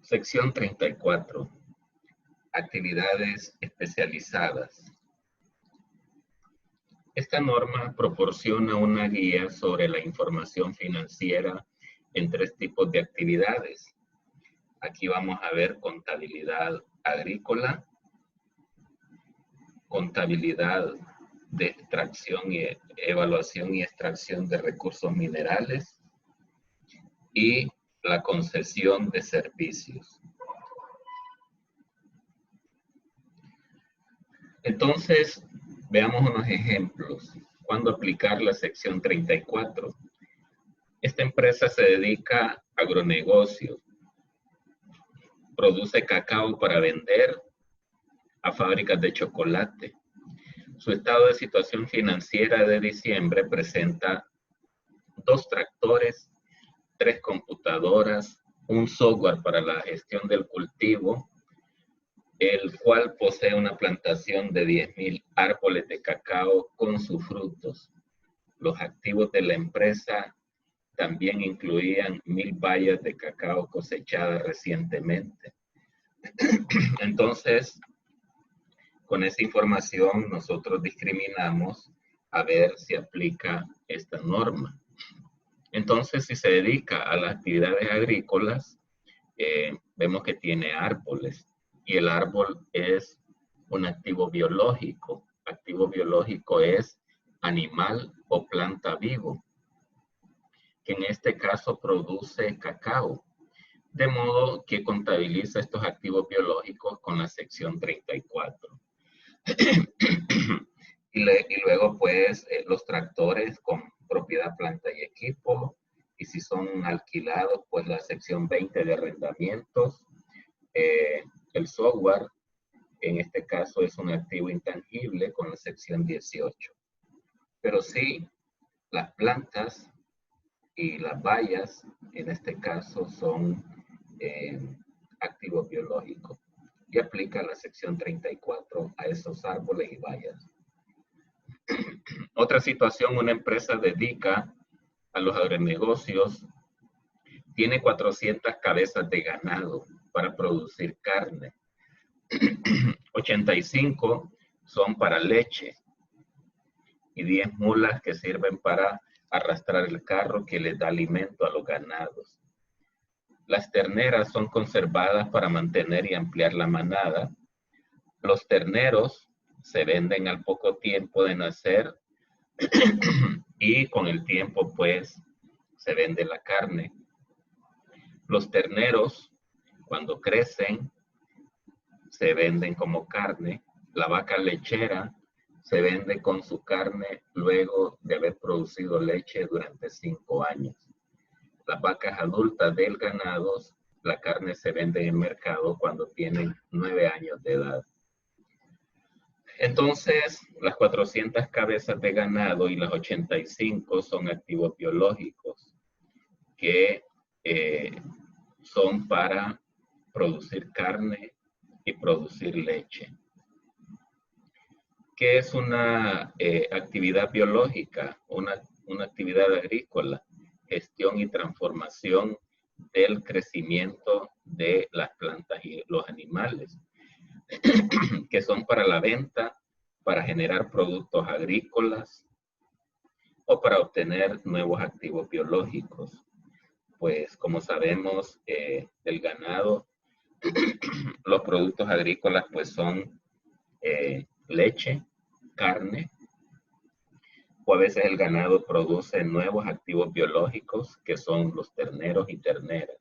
Sección 34. Actividades especializadas. Esta norma proporciona una guía sobre la información financiera en 3 tipos de actividades. Aquí vamos a ver contabilidad agrícola, contabilidad de extracción y evaluación y extracción de recursos minerales y la concesión de servicios. Entonces, veamos unos ejemplos. ¿Cuándo aplicar la sección 34? Esta empresa se dedica a agronegocio. Produce cacao para vender a fábricas de chocolate. Su estado de situación financiera de diciembre presenta 2 tractores, 3 computadoras, un software para la gestión del cultivo, el cual posee una plantación de 10,000 árboles de cacao con sus frutos. Los activos de la empresa también incluían 1,000 bayas de cacao cosechadas recientemente. Entonces, con esa información nosotros discriminamos a ver si aplica esta norma. Entonces, si se dedica a las actividades agrícolas, vemos que tiene árboles y el árbol es un activo biológico. Activo biológico es animal o planta vivo, que en este caso produce cacao, de modo que contabiliza estos activos biológicos con la sección 34. Y luego pues los tractores con propiedad, planta y equipo, y si son alquilados pues la sección 20 de arrendamientos. El software en este caso es un activo intangible con la sección 18, pero sí las plantas y las bayas en este caso son activos biológicos y aplica la sección 34 a esos árboles y bayas. Otra situación, una empresa dedica a los agronegocios, tiene 400 cabezas de ganado para producir carne. 85 son para leche y 10 mulas que sirven para arrastrar el carro que les da alimento a los ganados. Las terneras son conservadas para mantener y ampliar la manada. Los terneros se venden al poco tiempo de nacer y con el tiempo pues se vende la carne. Los terneros cuando crecen se venden como carne. La vaca lechera se vende con su carne luego de haber producido leche durante 5 años. Las vacas adultas del ganado, la carne se vende en el mercado cuando tienen 9 años de edad. Entonces, las 400 cabezas de ganado y las 85 son activos biológicos que son para producir carne y producir leche. ¿Qué es una actividad biológica? Una actividad agrícola, gestión y transformación del crecimiento de las plantas y los animales, que son para la venta, para generar productos agrícolas o para obtener nuevos activos biológicos. Pues como sabemos del ganado, los productos agrícolas pues son leche, carne, o a veces el ganado produce nuevos activos biológicos que son los terneros y terneras.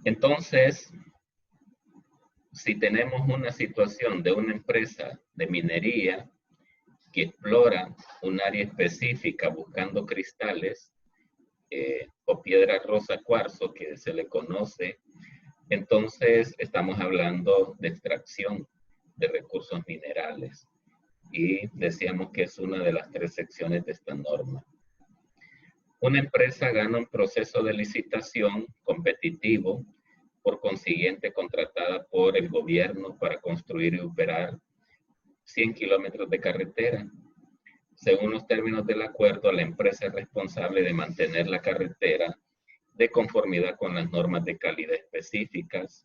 Entonces, si tenemos una situación de una empresa de minería que explora un área específica buscando cristales o piedra rosa cuarzo que se le conoce, entonces estamos hablando de extracción de recursos minerales y decíamos que es una de las 3 secciones de esta norma. Una empresa gana un proceso de licitación competitivo, por consiguiente contratada por el gobierno para construir y operar 100 kilómetros de carretera. Según los términos del acuerdo, la empresa es responsable de mantener la carretera de conformidad con las normas de calidad específicas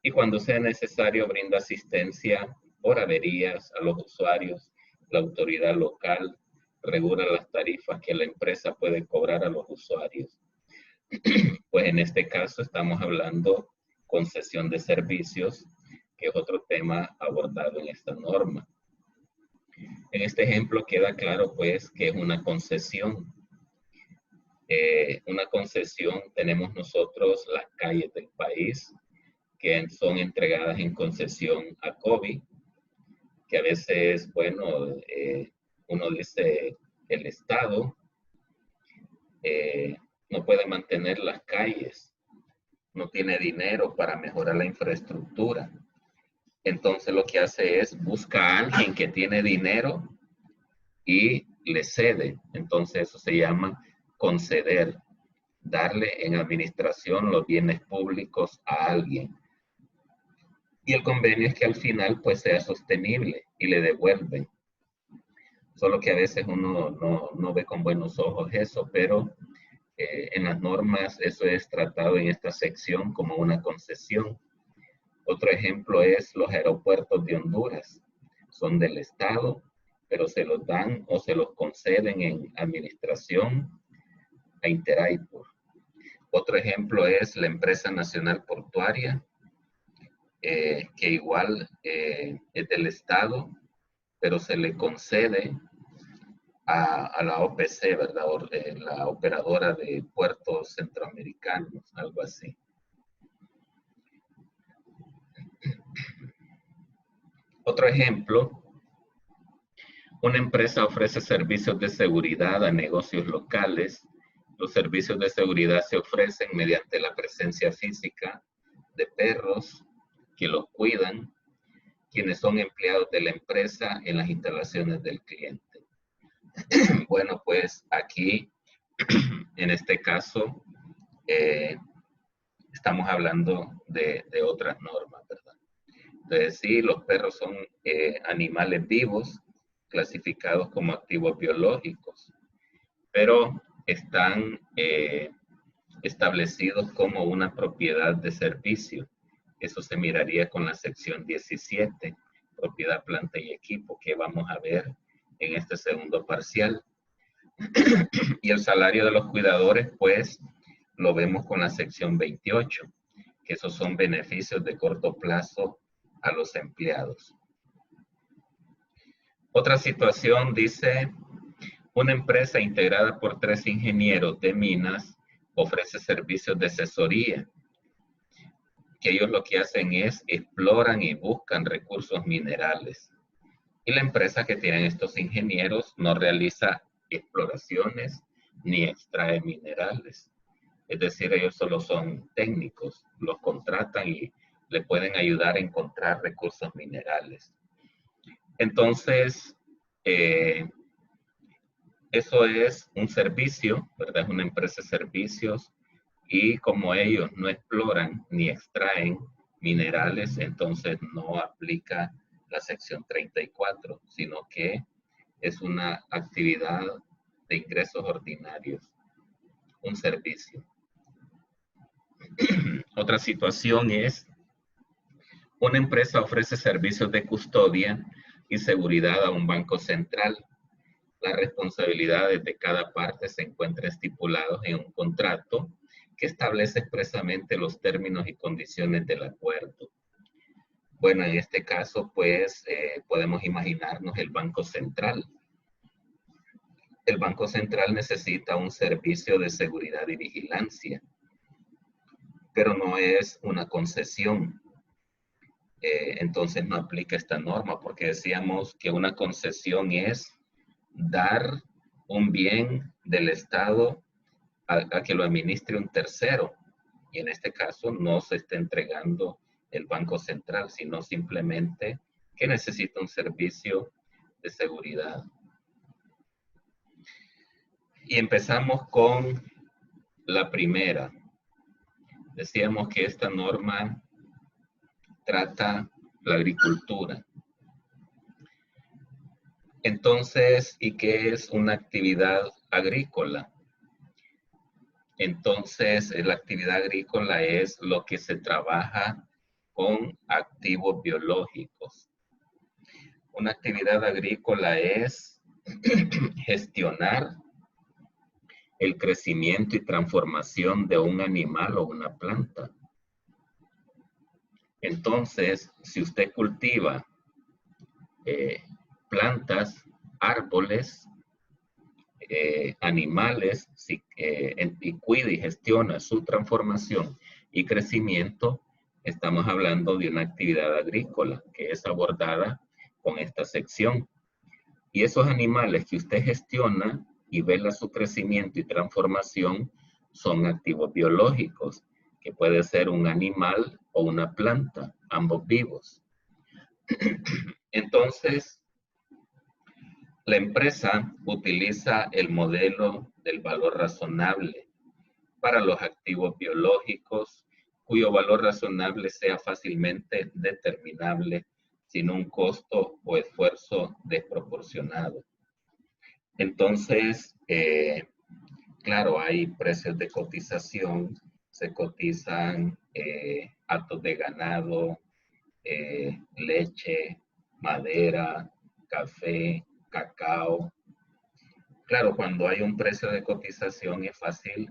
y cuando sea necesario brinda asistencia por averías a los usuarios. La autoridad local regula las tarifas que la empresa puede cobrar a los usuarios. Pues en este caso estamos hablando concesión de servicios, que es otro tema abordado en esta norma. En este ejemplo queda claro pues que es una concesión. Una concesión tenemos nosotros las calles del país que son entregadas en concesión a COVID, que a veces, bueno, uno dice el Estado no puede mantener las calles, no tiene dinero para mejorar la infraestructura. Entonces lo que hace es busca a alguien que tiene dinero y le cede. Entonces eso se llama conceder, darle en administración los bienes públicos a alguien. Y el convenio es que al final pues sea sostenible y le devuelven. Solo que a veces uno no ve con buenos ojos eso, pero en las normas eso es tratado en esta sección como una concesión. Otro ejemplo es los aeropuertos de Honduras. Son del Estado, pero se los dan o se los conceden en administración a Interairport. Otro ejemplo es la empresa nacional portuaria, que igual es del Estado, pero se le concede a la OPC, ¿verdad? La operadora de puertos centroamericanos, algo así. Otro ejemplo, una empresa ofrece servicios de seguridad a negocios locales. Los servicios de seguridad se ofrecen mediante la presencia física de perros que los cuidan, quienes son empleados de la empresa en las instalaciones del cliente. Bueno, pues aquí, en este caso, estamos hablando de otras normas, ¿verdad? Entonces, sí, los perros son animales vivos, clasificados como activos biológicos, pero están establecidos como una propiedad de servicio. Eso se miraría con la sección 17, propiedad, planta y equipo, que vamos a ver en este segundo parcial. Y el salario de los cuidadores, pues, lo vemos con la sección 28, que esos son beneficios de corto plazo a los empleados. Otra situación dice, una empresa integrada por 3 ingenieros de minas ofrece servicios de asesoría, que ellos lo que hacen es exploran y buscan recursos minerales. Y la empresa que tienen estos ingenieros no realiza exploraciones ni extrae minerales. Es decir, ellos solo son técnicos, los contratan y le pueden ayudar a encontrar recursos minerales. Entonces, eso es un servicio, ¿verdad? Es una empresa de servicios y como ellos no exploran ni extraen minerales, entonces no aplica la sección 34, sino que es una actividad de ingresos ordinarios, un servicio. Otra situación es, una empresa ofrece servicios de custodia y seguridad a un banco central. Las responsabilidades de cada parte se encuentran estipuladas en un contrato que establece expresamente los términos y condiciones del acuerdo. Bueno, en este caso, pues, podemos imaginarnos el Banco Central. El Banco Central necesita un servicio de seguridad y vigilancia, pero no es una concesión. Entonces no aplica esta norma porque decíamos que una concesión es dar un bien del Estado a que lo administre un tercero. Y en este caso no se está entregando el Banco Central, sino simplemente que necesita un servicio de seguridad. Y empezamos con la primera. Decíamos que esta norma trata la agricultura. Entonces, ¿y qué es una actividad agrícola? Entonces, la actividad agrícola es lo que se trabaja con activos biológicos. Una actividad agrícola es gestionar el crecimiento y transformación de un animal o una planta. Entonces, si usted cultiva plantas, árboles, animales, y cuida y gestiona su transformación y crecimiento, estamos hablando de una actividad agrícola que es abordada con esta sección. Y esos animales que usted gestiona y vela su crecimiento y transformación son activos biológicos, que puede ser un animal o una planta, ambos vivos. Entonces, la empresa utiliza el modelo del valor razonable para los activos biológicos, cuyo valor razonable sea fácilmente determinable sin un costo o esfuerzo desproporcionado. Entonces, claro, hay precios de cotización, se cotizan actos de ganado, leche, madera, café, cacao. Claro, cuando hay un precio de cotización es fácil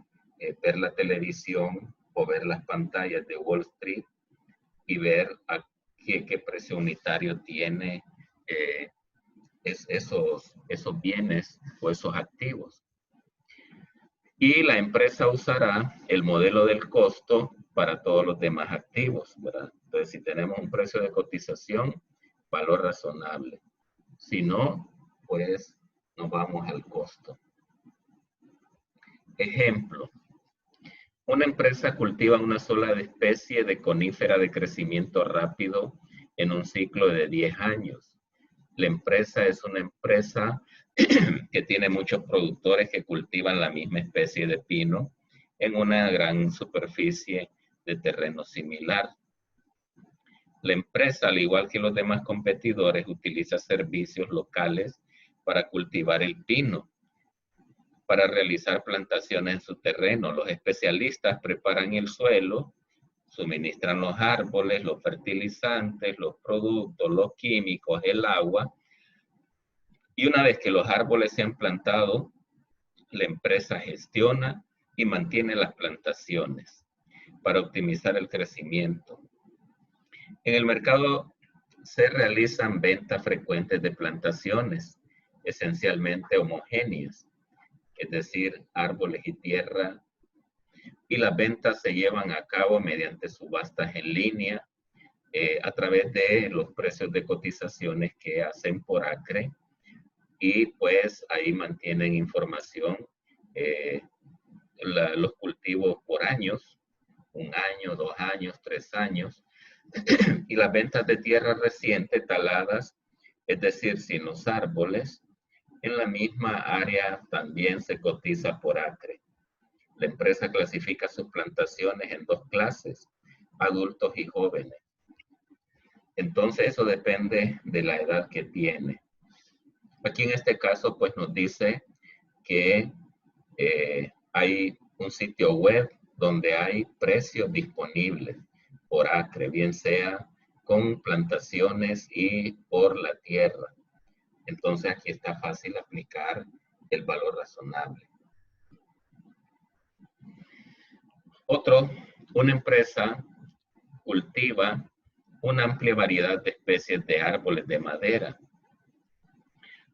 ver la televisión o ver las pantallas de Wall Street y ver a qué precio unitario tiene esos bienes o esos activos. Y la empresa usará el modelo del costo para todos los demás activos, ¿verdad? Entonces, si tenemos un precio de cotización, valor razonable. Si no, pues nos vamos al costo. Ejemplo, una empresa cultiva una sola especie de conífera de crecimiento rápido en un ciclo de 10 años. La empresa es una empresa que tiene muchos productores que cultivan la misma especie de pino en una gran superficie de terreno similar. La empresa, al igual que los demás competidores, utiliza servicios locales para cultivar el pino. Para realizar plantaciones en su terreno, los especialistas preparan el suelo, suministran los árboles, los fertilizantes, los productos, los químicos, el agua. Y una vez que los árboles se han plantado, la empresa gestiona y mantiene las plantaciones para optimizar el crecimiento. En el mercado se realizan ventas frecuentes de plantaciones, esencialmente homogéneas, es decir, árboles y tierra, y las ventas se llevan a cabo mediante subastas en línea, a través de los precios de cotizaciones que hacen por acre, y pues ahí mantienen información, los cultivos por años, 1 año, 2 años, 3 años, y las ventas de tierra reciente taladas, es decir, sin los árboles, en la misma área también se cotiza por acre. La empresa clasifica sus plantaciones en 2 clases, adultos y jóvenes. Entonces eso depende de la edad que tiene. Aquí en este caso pues nos dice que hay un sitio web donde hay precios disponibles por acre, bien sea con plantaciones y por la tierra. Entonces aquí está fácil aplicar el valor razonable. Una empresa cultiva una amplia variedad de especies de árboles de madera.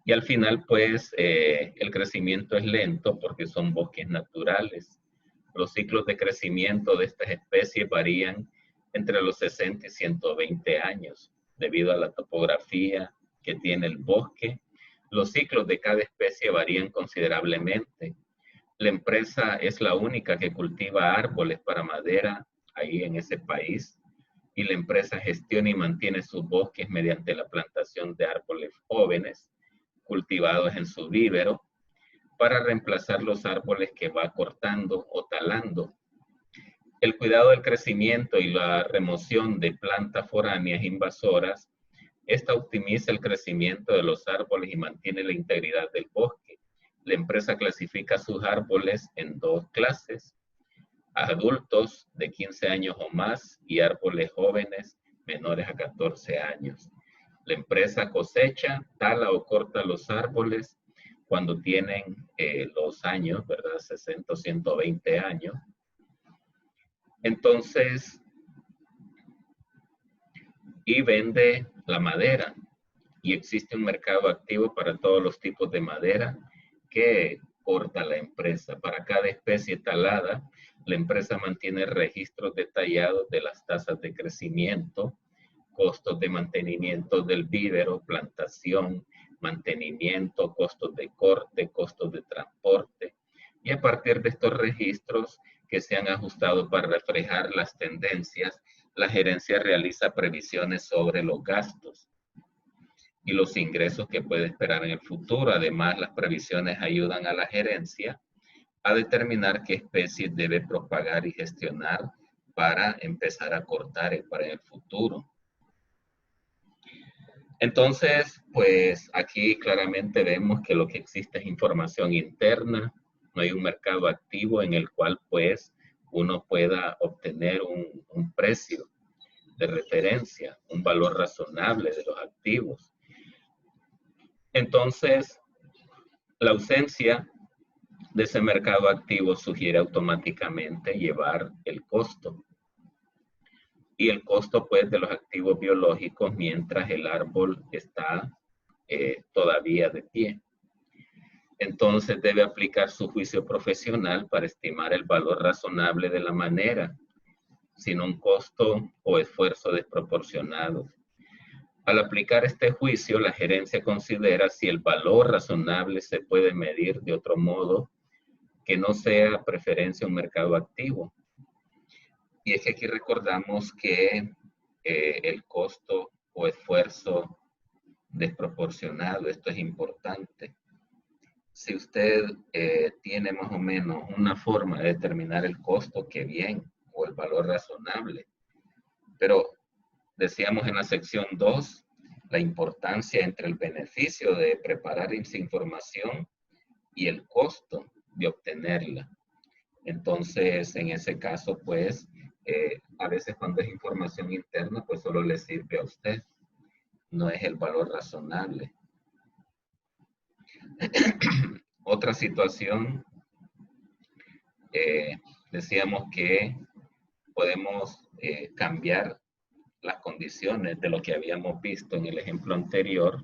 Y al final, pues, el crecimiento es lento porque son bosques naturales. Los ciclos de crecimiento de estas especies varían entre los 60 y 120 años, debido a la topografía que tiene el bosque. Los ciclos de cada especie varían considerablemente. La empresa es la única que cultiva árboles para madera ahí en ese país, y la empresa gestiona y mantiene sus bosques mediante la plantación de árboles jóvenes cultivados en su vívero para reemplazar los árboles que va cortando o talando. El cuidado del crecimiento y la remoción de plantas foráneas invasoras Esta optimiza el crecimiento de los árboles y mantiene la integridad del bosque. La empresa clasifica sus árboles en dos clases: adultos de 15 años o más y árboles jóvenes menores a 14 años. La empresa cosecha, tala o corta los árboles cuando tienen los años, ¿verdad? 60 o 120 años. Entonces, y vende la madera. Y existe un mercado activo para todos los tipos de madera que corta la empresa. Para cada especie talada, la empresa mantiene registros detallados de las tasas de crecimiento, costos de mantenimiento del vivero, plantación, mantenimiento, costos de corte, costos de transporte. Y a partir de estos registros que se han ajustado para reflejar las tendencias, la gerencia realiza previsiones sobre los gastos y los ingresos que puede esperar en el futuro. Además, las previsiones ayudan a la gerencia a determinar qué especies debe propagar y gestionar para empezar a cortar para el futuro. Entonces, pues aquí claramente vemos que lo que existe es información interna, no hay un mercado activo en el cual pues uno pueda obtener un precio de referencia, un valor razonable de los activos. Entonces, la ausencia de ese mercado activo sugiere automáticamente llevar el costo. Y el costo, pues, de los activos biológicos mientras el árbol está todavía de pie. Entonces, debe aplicar su juicio profesional para estimar el valor razonable de la manera, sin un costo o esfuerzo desproporcionado. Al aplicar este juicio, la gerencia considera si el valor razonable se puede medir de otro modo que no sea preferencia a un mercado activo. Y es que aquí recordamos que el costo o esfuerzo desproporcionado, esto es importante. Si usted tiene más o menos una forma de determinar el costo, qué bien, o el valor razonable. Pero decíamos en la sección 2, la importancia entre el beneficio de preparar esa información y el costo de obtenerla. Entonces, en ese caso, pues, a veces cuando es información interna, pues solo le sirve a usted. No es el valor razonable. Otra situación, decíamos que podemos cambiar las condiciones de lo que habíamos visto en el ejemplo anterior.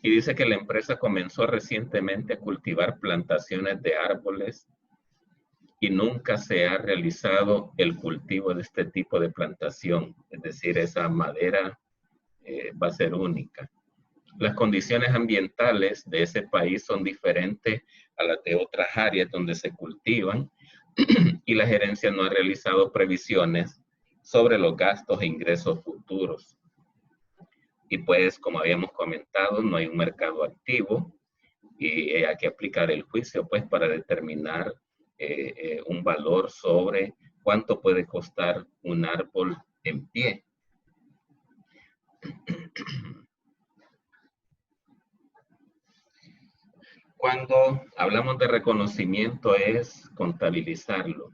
Y dice que la empresa comenzó recientemente a cultivar plantaciones de árboles y nunca se ha realizado el cultivo de este tipo de plantación. Es decir, esa madera va a ser única. Las condiciones ambientales de ese país son diferentes a las de otras áreas donde se cultivan y la gerencia no ha realizado previsiones sobre los gastos e ingresos futuros. Y pues, como habíamos comentado, no hay un mercado activo y hay que aplicar el juicio pues para determinar un valor sobre cuánto puede costar un árbol en pie. Cuando hablamos de reconocimiento es contabilizarlo.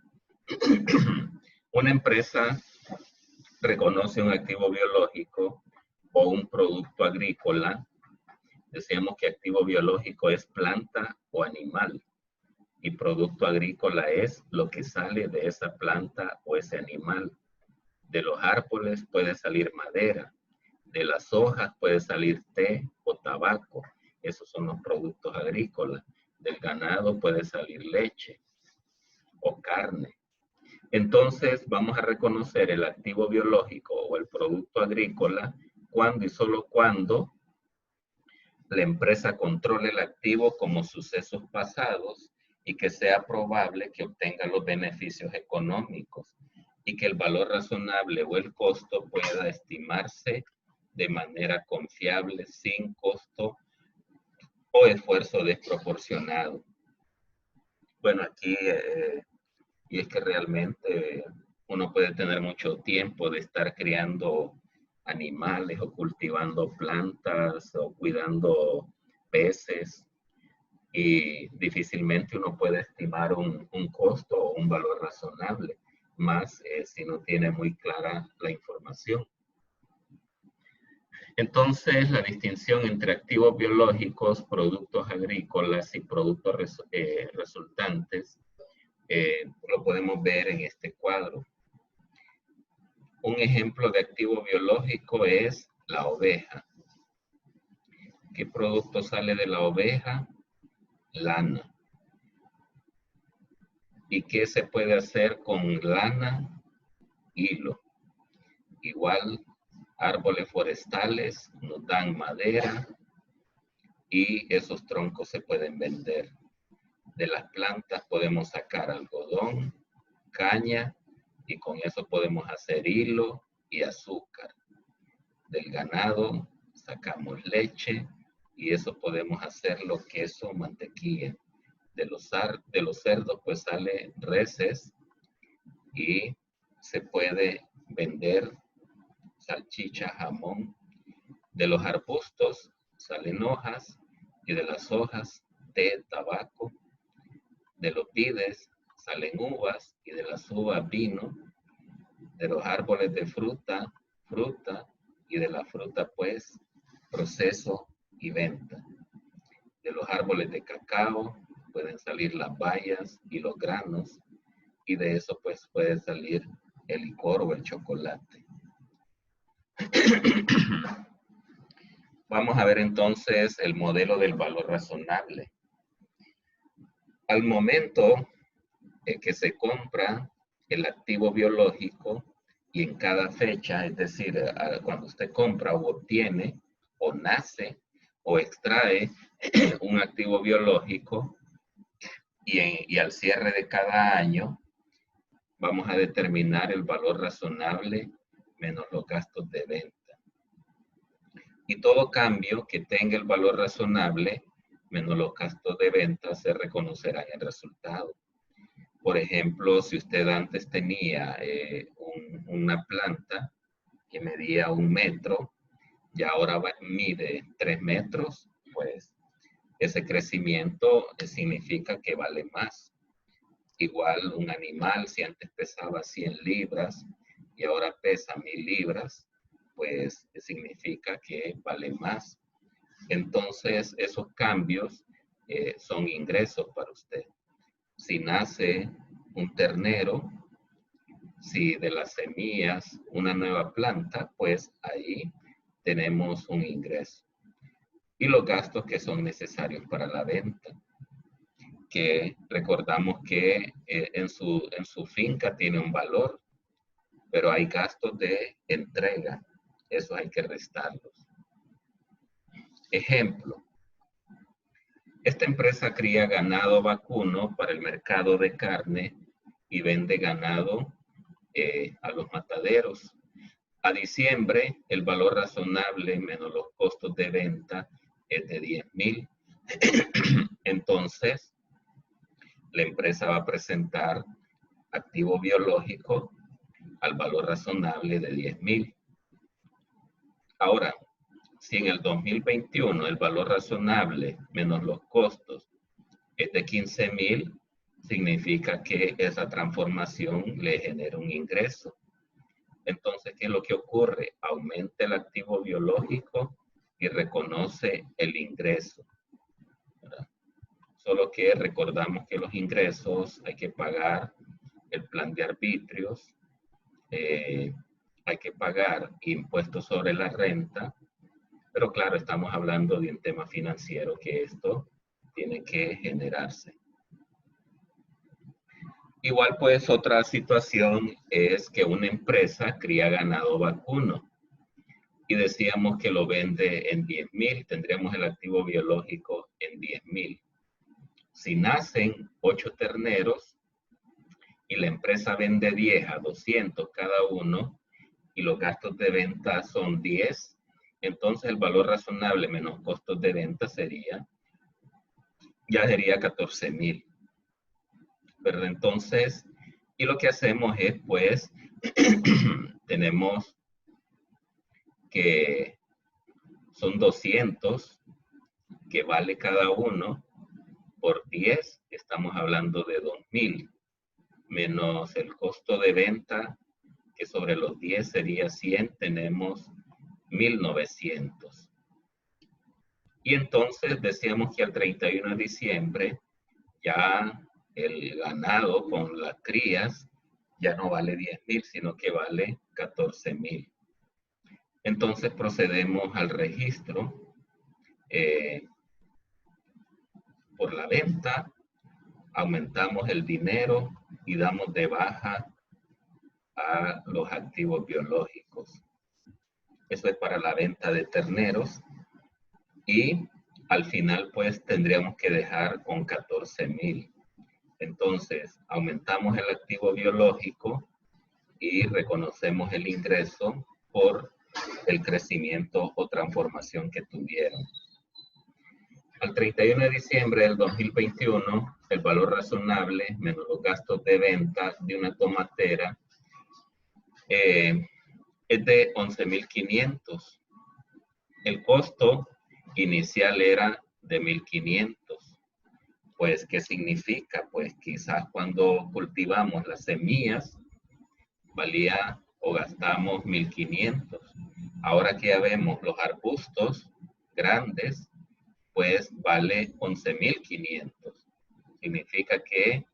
Una empresa reconoce un activo biológico o un producto agrícola. Decíamos que activo biológico es planta o animal y producto agrícola es lo que sale de esa planta o ese animal. De los árboles puede salir madera, de las hojas puede salir té o tabaco. Esos son los productos agrícolas. Del ganado puede salir leche o carne. Entonces vamos a reconocer el activo biológico o el producto agrícola cuando y solo cuando la empresa controle el activo como sucesos pasados y que sea probable que obtenga los beneficios económicos y que el valor razonable o el costo pueda estimarse de manera confiable, sin costo o esfuerzo desproporcionado. Bueno, aquí, y es que realmente uno puede tener mucho tiempo de estar criando animales o cultivando plantas o cuidando peces, y difícilmente uno puede estimar un costo o un valor razonable, más si no tiene muy clara la información. Entonces, la distinción entre activos biológicos, productos agrícolas y productos resultantes lo podemos ver en este cuadro. Un ejemplo de activo biológico es la oveja. ¿Qué producto sale de la oveja? Lana. ¿Y qué se puede hacer con lana? Hilo. Igual, árboles forestales nos dan madera y esos troncos se pueden vender. De las plantas podemos sacar algodón, caña, y con eso podemos hacer hilo y azúcar. Del ganado sacamos leche y eso podemos hacerlo queso, mantequilla. De los cerdos pues sale reses y se puede vender salchicha, jamón. De los arbustos salen hojas y de las hojas té, tabaco. De los vides salen uvas y de las uvas vino. De los árboles de fruta, fruta, y de la fruta pues proceso y venta. De los árboles de cacao pueden salir las bayas y los granos, y de eso pues puede salir el licor o el chocolate. Vamos a ver entonces el modelo del valor razonable. Al momento que se compra el activo biológico y en cada fecha, es decir, cuando usted compra o obtiene o nace o extrae un activo biológico y al cierre de cada año, vamos a determinar el valor razonable menos los gastos de venta. Y todo cambio que tenga el valor razonable menos los gastos de venta se reconocerá en el resultado. Por ejemplo, si usted antes tenía una planta que medía 1 metro y ahora mide 3 metros, pues ese crecimiento significa que vale más. Igual un animal, si antes pesaba 100 libras y ahora pesa 1000 libras, pues significa que vale más. Entonces, esos cambios son ingresos para usted. Si nace un ternero, si de las semillas una nueva planta, pues ahí tenemos un ingreso. Y los gastos que son necesarios para la venta, que recordamos que en su finca tiene un valor, pero hay gastos de entrega, eso hay que restarlos. Ejemplo, esta empresa cría ganado vacuno para el mercado de carne y vende ganado a los mataderos. A diciembre, el valor razonable menos los costos de venta es de 10,000. Entonces, la empresa va a presentar activo biológico al valor razonable de 10,000. Ahora, si en el 2021 el valor razonable menos los costos es de 15,000, significa que esa transformación le genera un ingreso. Entonces, ¿qué es lo que ocurre? Aumenta el activo biológico y reconoce el ingreso, ¿verdad? Solo que recordamos que los ingresos hay que pagar el plan de arbitrios, hay que pagar impuestos sobre la renta, pero claro, estamos hablando de un tema financiero que esto tiene que generarse. Igual pues otra situación es que una empresa cría ganado vacuno y decíamos que lo vende en 10,000, tendríamos el activo biológico en 10,000. Si nacen 8 terneros y la empresa vende 10 a 200 cada uno y los gastos de venta son 10, entonces el valor razonable menos costos de venta sería 14,000. ¿Verdad? Entonces, y lo que hacemos es, pues, tenemos que son 200, que vale cada uno, por 10, estamos hablando de 2,000, menos el costo de venta, que sobre los 10 sería 100, tenemos 1,900. Y entonces decíamos que al 31 de diciembre ya el ganado con las crías ya no vale 10,000, sino que vale 14,000. Entonces procedemos al registro por la venta, aumentamos el dinero y damos de baja a los activos biológicos. Eso es para la venta de terneros. Y al final, pues, tendríamos que dejar con 14,000. Entonces, aumentamos el activo biológico y reconocemos el ingreso por el crecimiento o transformación que tuvieron. Al 31 de diciembre del 2021, el valor razonable menos los gastos de venta de una tomatera es de 11,500. El costo inicial era de 1,500. Pues, ¿qué significa? Pues quizás cuando cultivamos las semillas valía o gastamos 1,500. Ahora que ya vemos los arbustos grandes, pues vale 11,500. Significa que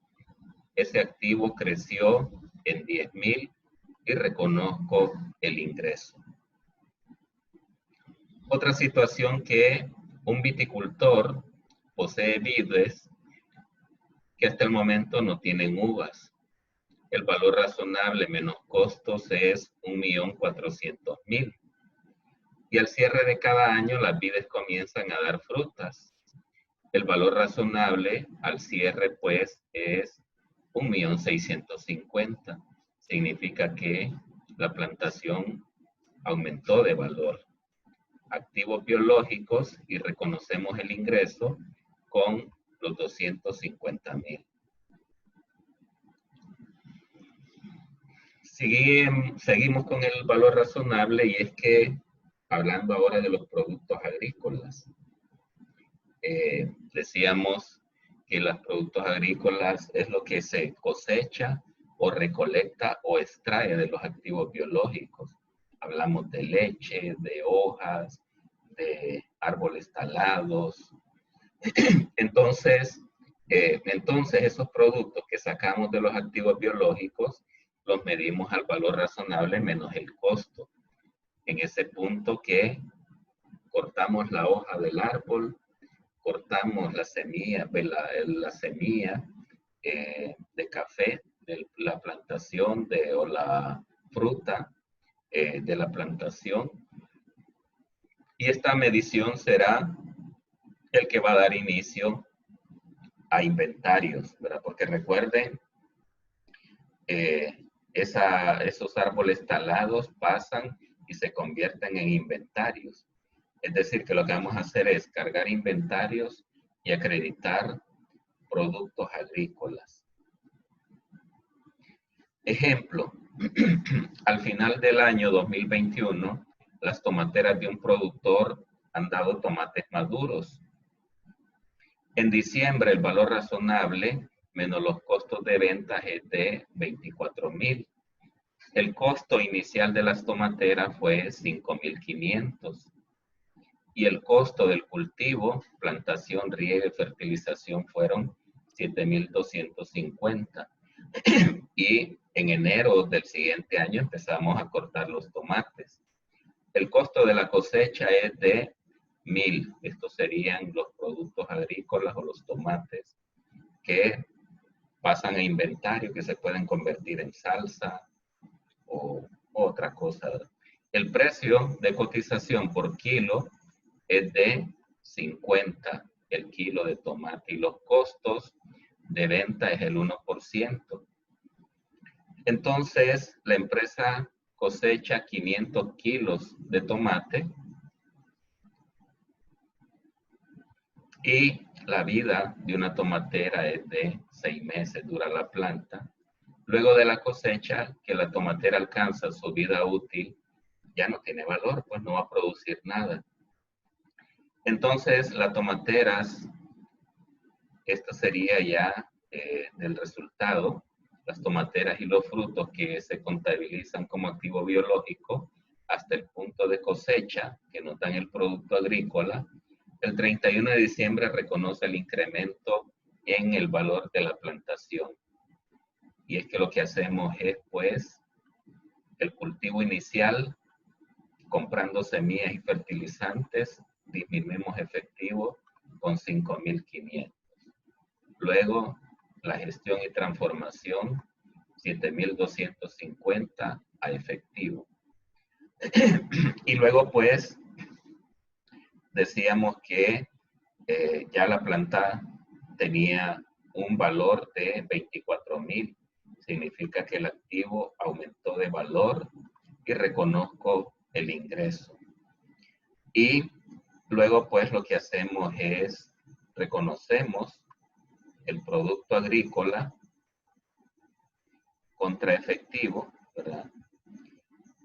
ese activo creció en 10,000 y reconozco el ingreso. Otra situación, que un viticultor posee vides que hasta el momento no tienen uvas. El valor razonable menos costos es 1,400,000. Y al cierre de cada año las vides comienzan a dar frutas. El valor razonable al cierre pues es 1,650,000. Significa que la plantación aumentó de valor. Activos biológicos y reconocemos el ingreso con los 250,000. Seguimos con el valor razonable, y es que, hablando ahora de los productos agrícolas, decíamos que los productos agrícolas es lo que se cosecha o recolecta o extrae de los activos biológicos. Hablamos de leche, de hojas, de árboles talados. Entonces esos productos que sacamos de los activos biológicos los medimos al valor razonable menos el costo. En ese punto que cortamos la hoja del árbol, cortamos la semilla, de café, de la plantación o la fruta de la plantación. Y esta medición será el que va a dar inicio a inventarios, ¿verdad? Porque recuerden, esos árboles talados pasan y se convierten en inventarios. Es decir, que lo que vamos a hacer es cargar inventarios y acreditar productos agrícolas. Ejemplo, al final del año 2021, las tomateras de un productor han dado tomates maduros. En diciembre, el valor razonable menos los costos de venta es de 24,000. El costo inicial de las tomateras fue 5,500. Y el costo del cultivo, plantación, riego y fertilización fueron 7,250. Y en enero del siguiente año empezamos a cortar los tomates. El costo de la cosecha es de 1,000. Estos serían los productos agrícolas o los tomates que pasan a inventario, que se pueden convertir en salsa o otra cosa. El precio de cotización por kilo es de 50 el kilo de tomate, y los costos de venta es el 1%. Entonces, la empresa cosecha 500 kilos de tomate y la vida de una tomatera es de 6 meses, dura la planta. Luego de la cosecha, que la tomatera alcanza su vida útil, ya no tiene valor, pues no va a producir nada. Entonces, las tomateras, esto sería ya del resultado, las tomateras y los frutos que se contabilizan como activo biológico hasta el punto de cosecha, que nos dan el producto agrícola. El 31 de diciembre reconoce el incremento en el valor de la plantación. Y es que lo que hacemos es, pues, el cultivo inicial, comprando semillas y fertilizantes, disminuimos efectivo con 5.500. Luego, la gestión y transformación, 7.250 a efectivo. Y luego, pues, decíamos que ya la planta tenía un valor de 24.000. Significa que el activo aumentó de valor y reconozco el ingreso. Y luego, pues, lo que hacemos es reconocemos el producto agrícola contra efectivo, ¿verdad?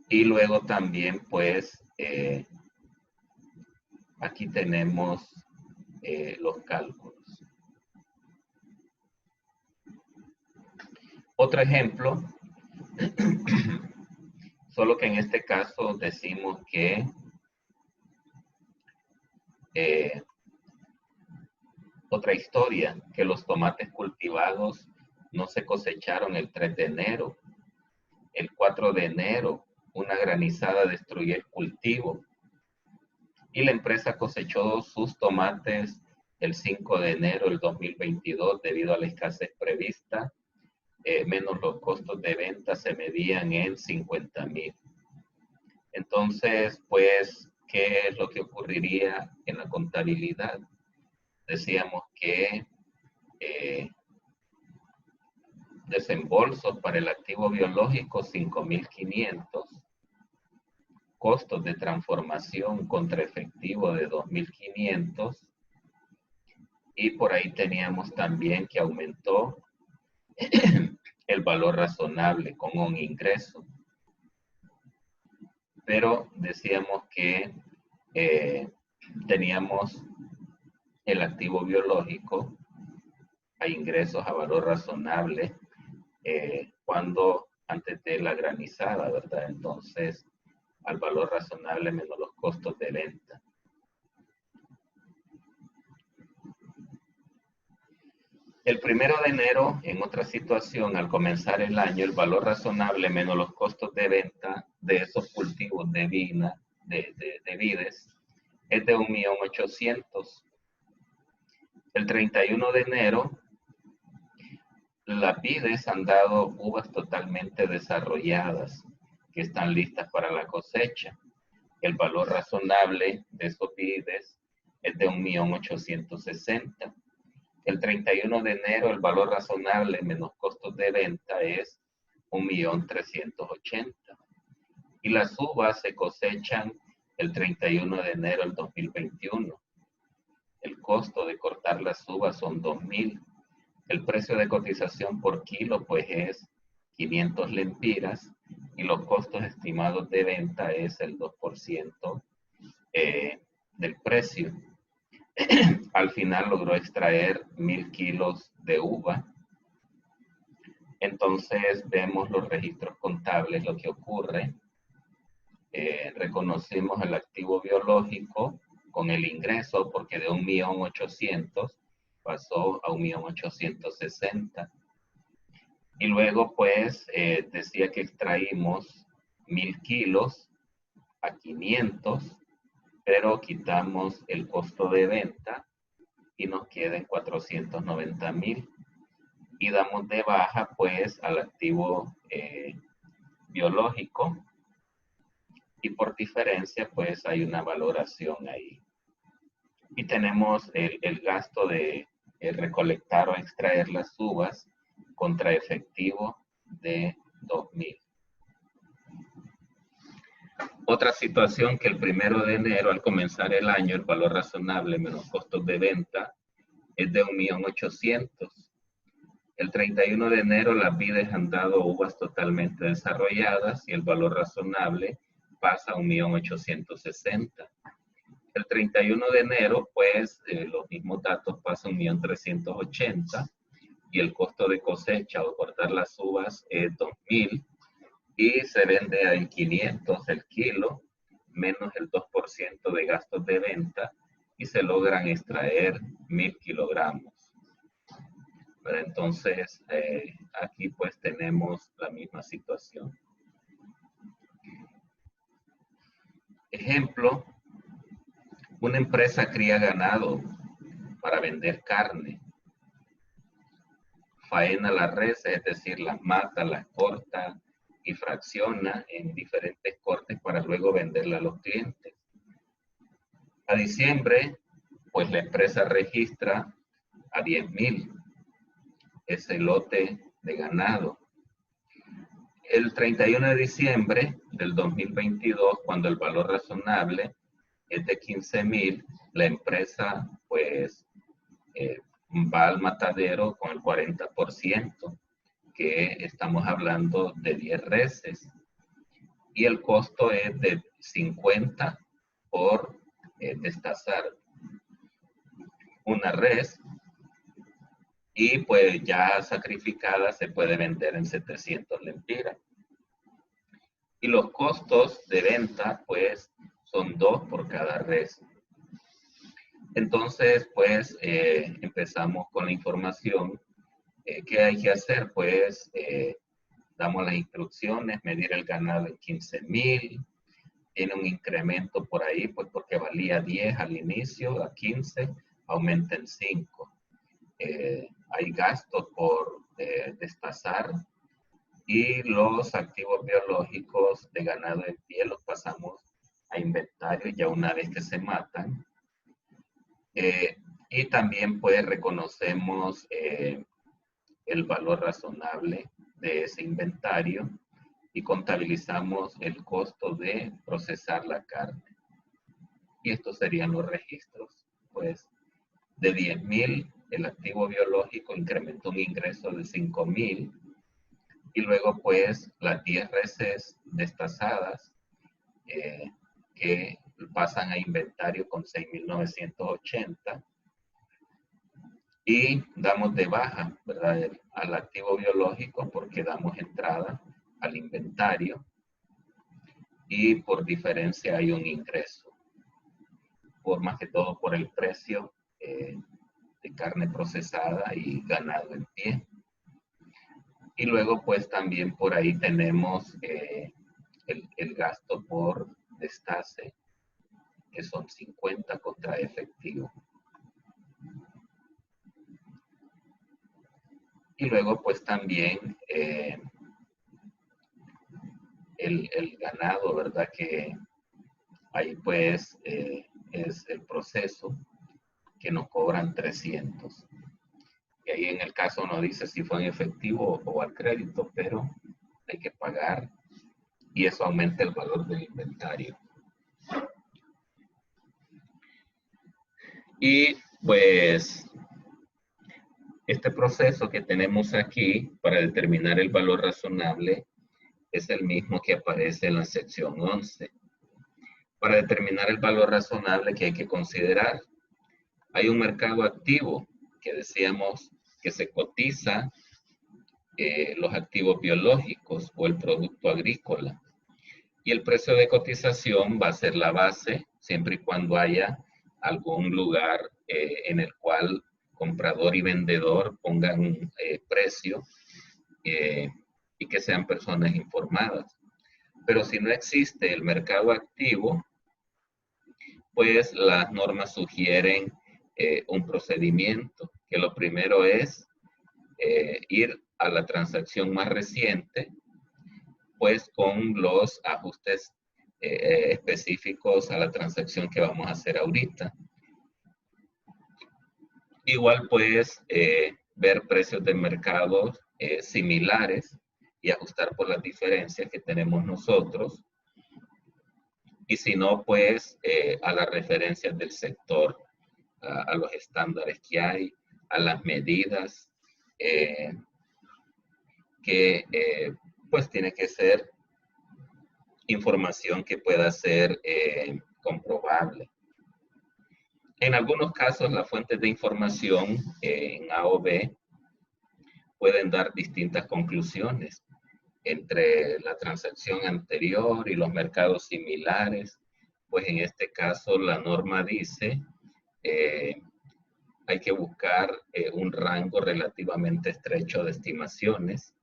Y luego también, pues, aquí tenemos los cálculos. Otro ejemplo, solo que en este caso decimos que otra historia, que los tomates cultivados no se cosecharon el 3 de enero. El 4 de enero, una granizada destruyó el cultivo y la empresa cosechó sus tomates el 5 de enero del 2022 debido a la escasez prevista, menos los costos de venta se medían en 50.000. Entonces, pues, ¿qué es lo que ocurriría en la contabilidad? Decíamos que desembolsos para el activo biológico 5.500, costos de transformación contra efectivo de 2.500, y por ahí teníamos también que aumentó el valor razonable con un ingreso. Pero decíamos que teníamos el activo biológico a ingresos a valor razonable cuando antes de la granizada, ¿verdad? Entonces, al valor razonable menos los costos de venta. El 1 de enero, en otra situación, al comenzar el año, el valor razonable menos los costos de venta de esos cultivos de vides, es de 1.800.000. El 31 de enero, las vides han dado uvas totalmente desarrolladas, que están listas para la cosecha. El valor razonable de esos vides es de 1.860.000. El 31 de enero, el valor razonable menos costos de venta es 1.380.000. Y las uvas se cosechan el 31 de enero del 2021. El costo de cortar las uvas son 2.000. El precio de cotización por kilo, pues, es 500 lempiras y los costos estimados de venta es el 2% del precio. Al final logró extraer 1.000 kilos de uva. Entonces vemos los registros contables, lo que ocurre. Reconocimos el activo biológico con el ingreso, porque de 1.800.000 pasó a 1.860.000. Y luego, pues, decía que extraímos 1.000 kilos a 500, pero quitamos el costo de venta y nos queda en 490.000. Y damos de baja, pues, al activo biológico. Y por diferencia, pues, hay una valoración ahí. Y tenemos el gasto de recolectar o extraer las uvas contra efectivo de 2.000. Otra situación, que el 1 de enero, al comenzar el año, el valor razonable menos costos de venta es de 1.800.000. El 31 de enero, las vides han dado uvas totalmente desarrolladas y el valor razonable pasa a 1.860.000. El 31 de enero, pues, los mismos datos pasan a 1.380.000 y el costo de cosecha o cortar las uvas es 2.000 y se vende a 500 el kilo, menos el 2% de gastos de venta y se logran extraer 1.000 kilogramos. Pero entonces, aquí pues tenemos la misma situación. Ejemplo, una empresa cría ganado para vender carne. Faena las reses, es decir, las mata, las corta y fracciona en diferentes cortes para luego venderla a los clientes. A diciembre, pues la empresa registra a 10.000 ese lote de ganado. El 31 de diciembre del 2022, cuando el valor razonable es de 15.000, la empresa pues va al matadero con el 40%, que estamos hablando de 10 reses. Y el costo es de 50 por destazar una res. Y pues ya sacrificada se puede vender en 700 lempiras. Y los costos de venta pues son 2 por cada res. Entonces pues empezamos con la información. ¿Qué hay que hacer? Pues damos las instrucciones, medir el ganado en 15.000. Tiene un incremento por ahí pues porque valía 10 al inicio, a 15, aumenta en 5. Hay gastos por destazar y los activos biológicos de ganado en pie los pasamos a inventario ya una vez que se matan. Y también pues reconocemos el valor razonable de ese inventario y contabilizamos el costo de procesar la carne. Y estos serían los registros. Pues de 10.000 el activo biológico incrementó un ingreso de 5.000 y luego pues las 10 reses destazadas que pasan a inventario con 6.980 y damos de baja, ¿verdad?, al activo biológico porque damos entrada al inventario y por diferencia hay un ingreso, por más que todo por el precio de carne procesada y ganado en pie. Y luego pues también por ahí tenemos el gasto por destace, que son 50 contra efectivo. Y luego pues también el ganado, ¿verdad? Que ahí pues es el proceso que nos cobran 300. Y ahí en el caso no dice si fue en efectivo o al crédito, pero hay que pagar y eso aumenta el valor del inventario. Y pues este proceso que tenemos aquí para determinar el valor razonable es el mismo que aparece en la sección 11. Para determinar el valor razonable que hay que considerar, hay un mercado activo que decíamos que se cotiza los activos biológicos o el producto agrícola. Y el precio de cotización va a ser la base siempre y cuando haya algún lugar en el cual comprador y vendedor pongan precio y que sean personas informadas. Pero si no existe el mercado activo, pues las normas sugieren un procedimiento, que lo primero es ir a la transacción más reciente, pues con los ajustes específicos a la transacción que vamos a hacer ahorita. Igual pues ver precios de mercado similares y ajustar por las diferencias que tenemos nosotros. Y si no, pues a las referencias del sector, a los estándares que hay, a las medidas que pues tiene que ser información que pueda ser comprobable. En algunos casos, las fuentes de información en A o B pueden dar distintas conclusiones entre la transacción anterior y los mercados similares. Pues en este caso la norma dice hay que buscar un rango relativamente estrecho de estimaciones.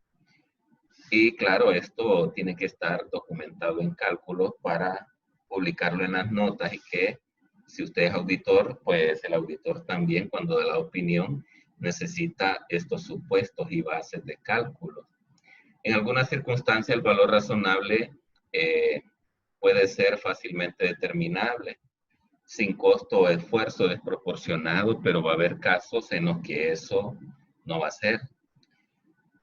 Y claro, esto tiene que estar documentado en cálculos para publicarlo en las notas y que si usted es auditor, pues el auditor también cuando da la opinión necesita estos supuestos y bases de cálculo. En algunas circunstancias el valor razonable puede ser fácilmente determinable, sin costo o esfuerzo desproporcionado, pero va a haber casos en los que eso no va a ser.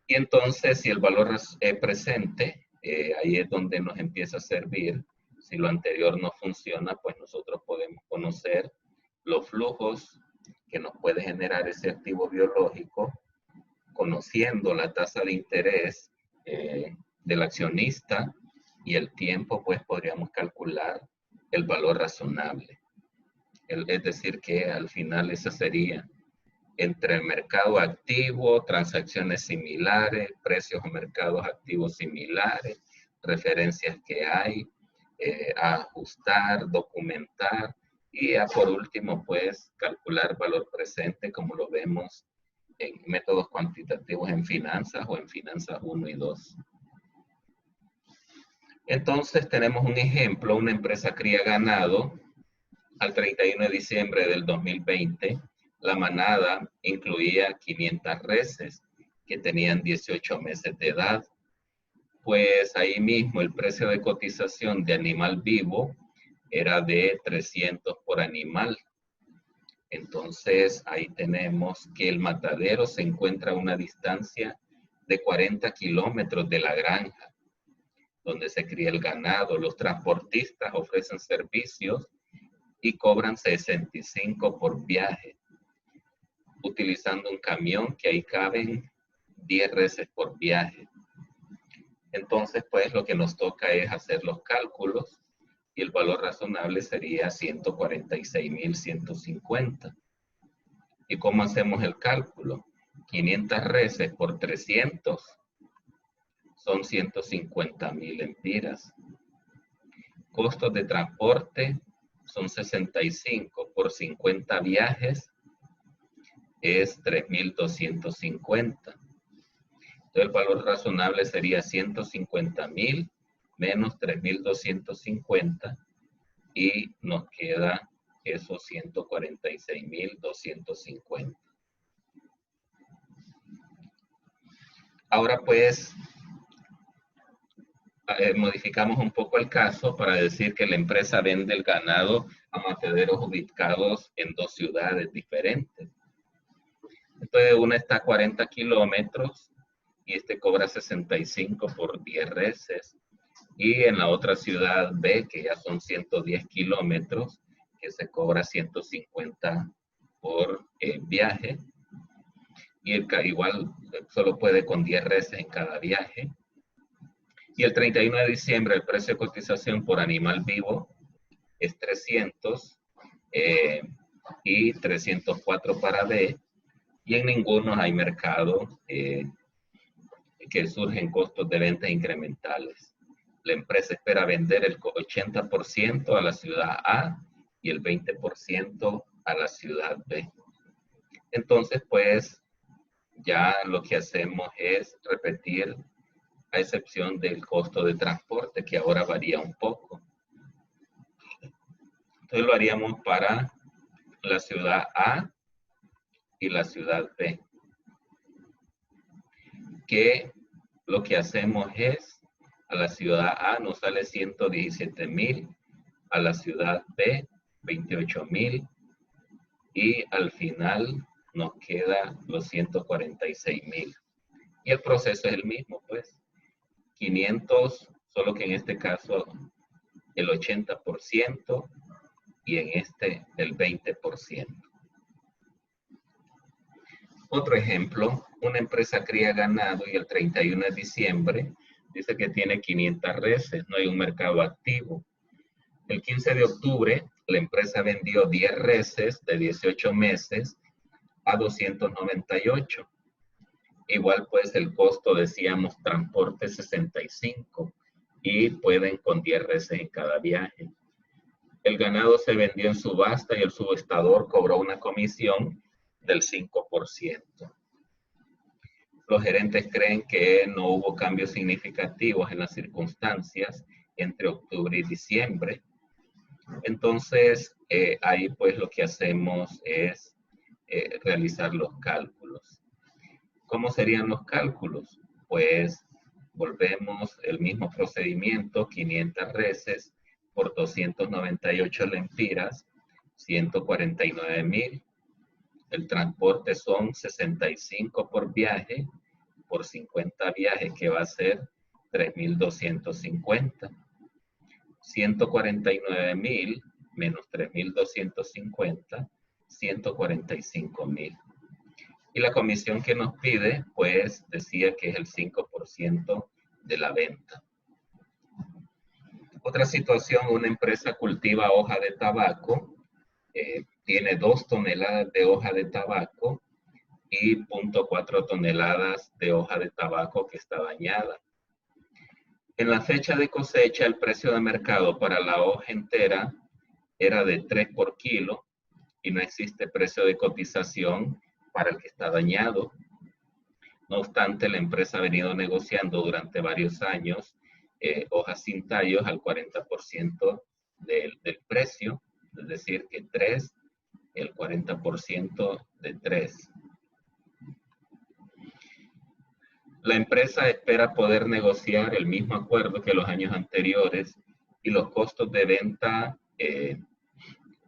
Y entonces, si el valor es presente, ahí es donde nos empieza a servir. Si lo anterior no funciona, pues nosotros podemos conocer los flujos que nos puede generar ese activo biológico, conociendo la tasa de interés del accionista y el tiempo, pues podríamos calcular el valor razonable. Es decir, que al final esa sería entre el mercado activo, transacciones similares, precios o mercados activos similares, referencias que hay, ajustar, documentar y por último, pues calcular valor presente como lo vemos en métodos cuantitativos en finanzas o en finanzas 1 y 2. Entonces tenemos un ejemplo, una empresa cría ganado al 31 de diciembre del 2020. La manada incluía 500 reses que tenían 18 meses de edad. Pues ahí mismo el precio de cotización de animal vivo era de 300 por animal. Entonces ahí tenemos que el matadero se encuentra a una distancia de 40 kilómetros de la granja donde se cría el ganado. Los transportistas ofrecen servicios y cobran 65 por viaje, utilizando un camión que ahí caben 10 reses por viaje. Entonces, pues lo que nos toca es hacer los cálculos y el valor razonable sería 146.150. ¿Y cómo hacemos el cálculo? 500 reses por 300 son 150.000 empiras. Costos de transporte son 65 por 50 viajes, es 3.250. Entonces el valor razonable sería 150.000 menos 3.250 y nos queda esos 146.250. Ahora pues modificamos un poco el caso para decir que la empresa vende el ganado a mataderos ubicados en 2 ciudades diferentes. Entonces una está a 40 kilómetros y cobra 65 por 10 reses. Y en la otra ciudad B, que ya son 110 kilómetros, que se cobra 150 por viaje. Y igual solo puede con 10 reses en cada viaje. Y el 31 de diciembre el precio de cotización por animal vivo es 300 y 304 para B. Y en ninguno hay mercado que surgen costos de venta incrementales. La empresa espera vender el 80% a la ciudad A y el 20% a la ciudad B. Entonces, pues, ya lo que hacemos es repetir a excepción del costo de transporte, que ahora varía un poco. Entonces lo haríamos para la ciudad A y la ciudad B. Que lo que hacemos es, a la ciudad A nos sale 117.000, a la ciudad B 28.000 y al final nos queda los 146.000. Y el proceso es el mismo, pues. 500, solo que en este caso el 80% y en este el 20%. Otro ejemplo, una empresa cría ganado y el 31 de diciembre Dice que tiene 500 reses, no hay un mercado activo. El 15 de octubre, la empresa vendió 10 reses de 18 meses a 298. Igual pues el costo, decíamos, transporte 65 y pueden con 10 reses en cada viaje. El ganado se vendió en subasta y el subastador cobró una comisión del 5%. Los gerentes creen que no hubo cambios significativos en las circunstancias entre octubre y diciembre. Entonces, ahí pues lo que hacemos es realizar los cálculos. ¿Cómo serían los cálculos? Pues volvemos el mismo procedimiento, 500 reses por 298 lempiras, 149,000. El transporte son 65 por viaje, por 50 viajes, que va a ser 3,250. 149,000 menos 3,250, 145,000. Y la comisión que nos pide, pues decía que es el 5% de la venta. Otra situación, una empresa cultiva hoja de tabaco, tiene 2 toneladas de hoja de tabaco y 0.4 toneladas de hoja de tabaco que está dañada. En la fecha de cosecha, el precio de mercado para la hoja entera era de 3 por kilo y no existe precio de cotización para el que está dañado. No obstante, la empresa ha venido negociando durante varios años hojas sin tallos al 40% del precio, es decir, que 3, el 40% de 3. La empresa espera poder negociar el mismo acuerdo que los años anteriores y los costos de venta,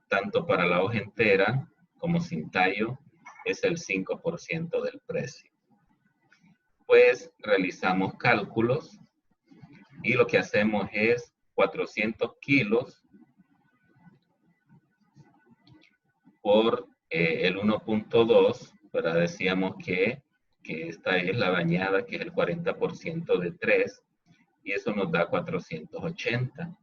tanto para la hoja entera como sin tallo, es el 5% del precio. Pues realizamos cálculos y lo que hacemos es 400 kilos por el 1.2, ¿verdad? Decíamos que esta es la dañada, que es el 40% de 3, y eso nos da 480.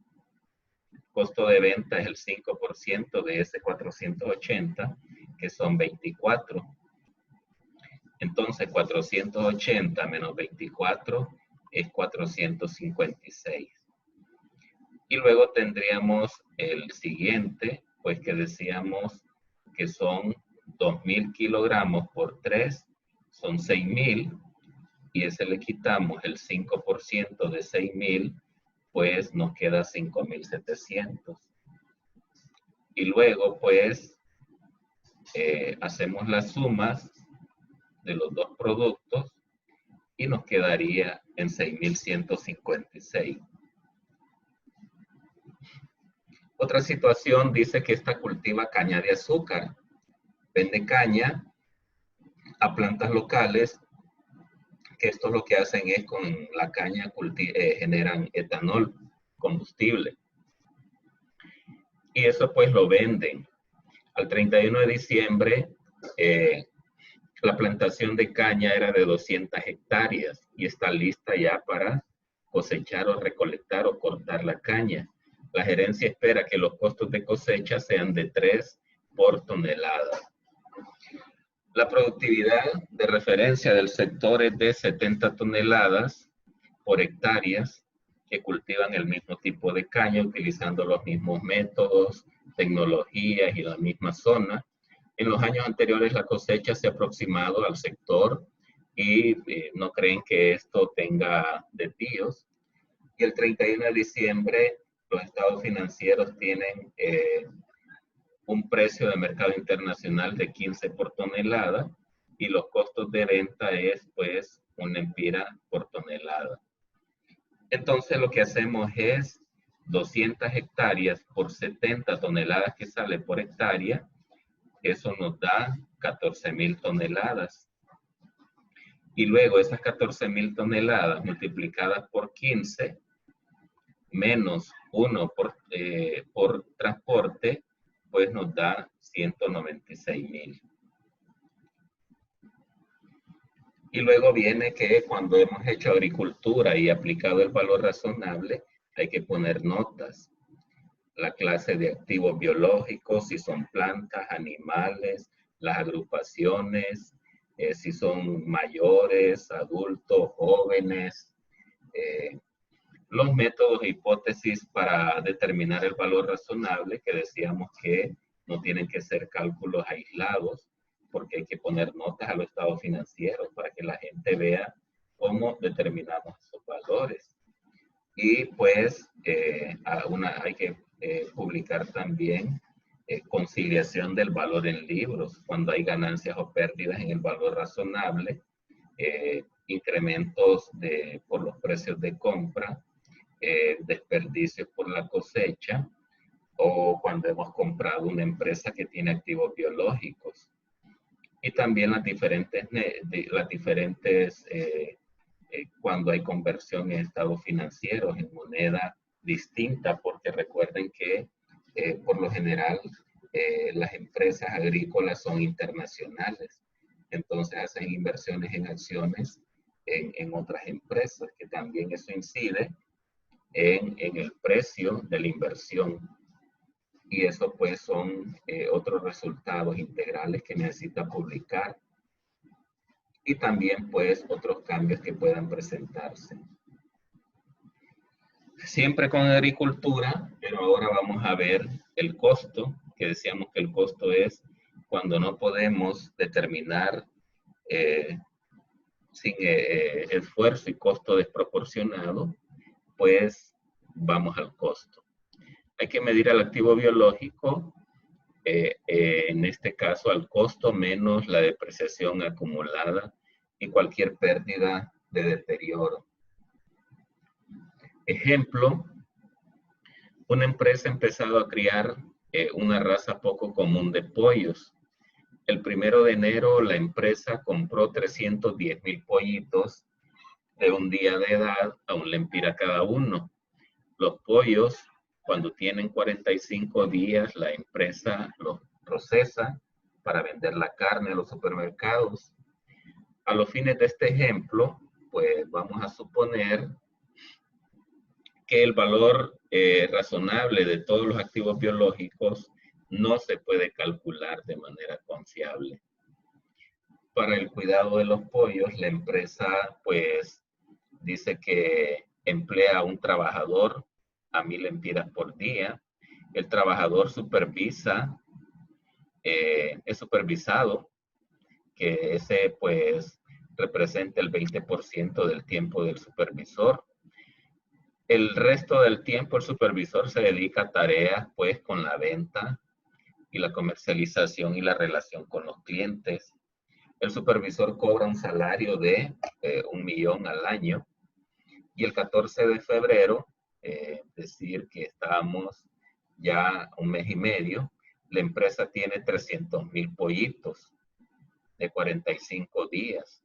El costo de venta es el 5% de ese 480, que son 24. Entonces, 480 menos 24 es 456. Y luego tendríamos el siguiente, pues que decíamos que son 2,000 kilogramos por 3, son 6,000, y ese le quitamos el 5% de 6,000, pues nos queda 5,700. Y luego, pues, hacemos las sumas de los dos productos y nos quedaría en 6,156. Otra situación dice que esta cultiva caña de azúcar. Vende caña a plantas locales, que esto lo que hacen es con la caña generan etanol, combustible. Y eso pues lo venden. Al 31 de diciembre, la plantación de caña era de 200 hectáreas y está lista ya para cosechar o recolectar o cortar la caña. La gerencia espera que los costos de cosecha sean de 3 por tonelada. La productividad de referencia del sector es de 70 toneladas por hectáreas que cultivan el mismo tipo de caña utilizando los mismos métodos, tecnologías y la misma zona. En los años anteriores la cosecha se ha aproximado al sector y no creen que esto tenga desvíos. Y el 31 de diciembre los estados financieros tienen un precio de mercado internacional de 15 por tonelada y los costos de venta es pues una lempira por tonelada. Entonces lo que hacemos es 200 hectáreas por 70 toneladas que sale por hectárea. Eso nos da 14,000 toneladas. Y luego esas 14,000 toneladas multiplicadas por 15 menos 1 por transporte, pues nos da 196,000. Y luego viene que cuando hemos hecho agricultura y aplicado el valor razonable, hay que poner notas. La clase de activos biológicos, si son plantas, animales, las agrupaciones, si son mayores, adultos, jóvenes, eh, los métodos e hipótesis para determinar el valor razonable, que decíamos que no tienen que ser cálculos aislados, porque hay que poner notas a los estados financieros para que la gente vea cómo determinamos esos valores. Y pues hay que publicar también conciliación del valor en libros, cuando hay ganancias o pérdidas en el valor razonable, incrementos por los precios de compra, desperdicios por la cosecha, o cuando hemos comprado una empresa que tiene activos biológicos. Y también cuando hay conversión en estados financieros, en moneda distinta, porque recuerden que por lo general las empresas agrícolas son internacionales. Entonces hacen inversiones en acciones en otras empresas, que también eso incide en el precio de la inversión. Y eso pues son otros resultados integrales que necesita publicar. Y también pues otros cambios que puedan presentarse. Siempre con agricultura, pero ahora vamos a ver el costo, que decíamos que el costo es cuando no podemos determinar sin esfuerzo y costo desproporcionado, pues vamos al costo. Hay que medir el activo biológico, en este caso al costo menos la depreciación acumulada y cualquier pérdida de deterioro. Ejemplo, una empresa ha empezado a criar una raza poco común de pollos. El 1 de enero la empresa compró 310,000 pollitos de un día de edad a un lempira cada uno. Los pollos, cuando tienen 45 días, la empresa los procesa para vender la carne a los supermercados. A los fines de este ejemplo, pues vamos a suponer que el valor razonable de todos los activos biológicos no se puede calcular de manera confiable. Para el cuidado de los pollos, la empresa pues dice que emplea a un trabajador a 1,000 lempiras por día. El trabajador es supervisado, que ese pues representa el 20% del tiempo del supervisor. El resto del tiempo el supervisor se dedica a tareas pues con la venta y la comercialización y la relación con los clientes. El supervisor cobra un salario de 1,000,000 al año, y el 14 de febrero, decir que estábamos ya un mes y medio, la empresa tiene 300,000 pollitos de 45 días.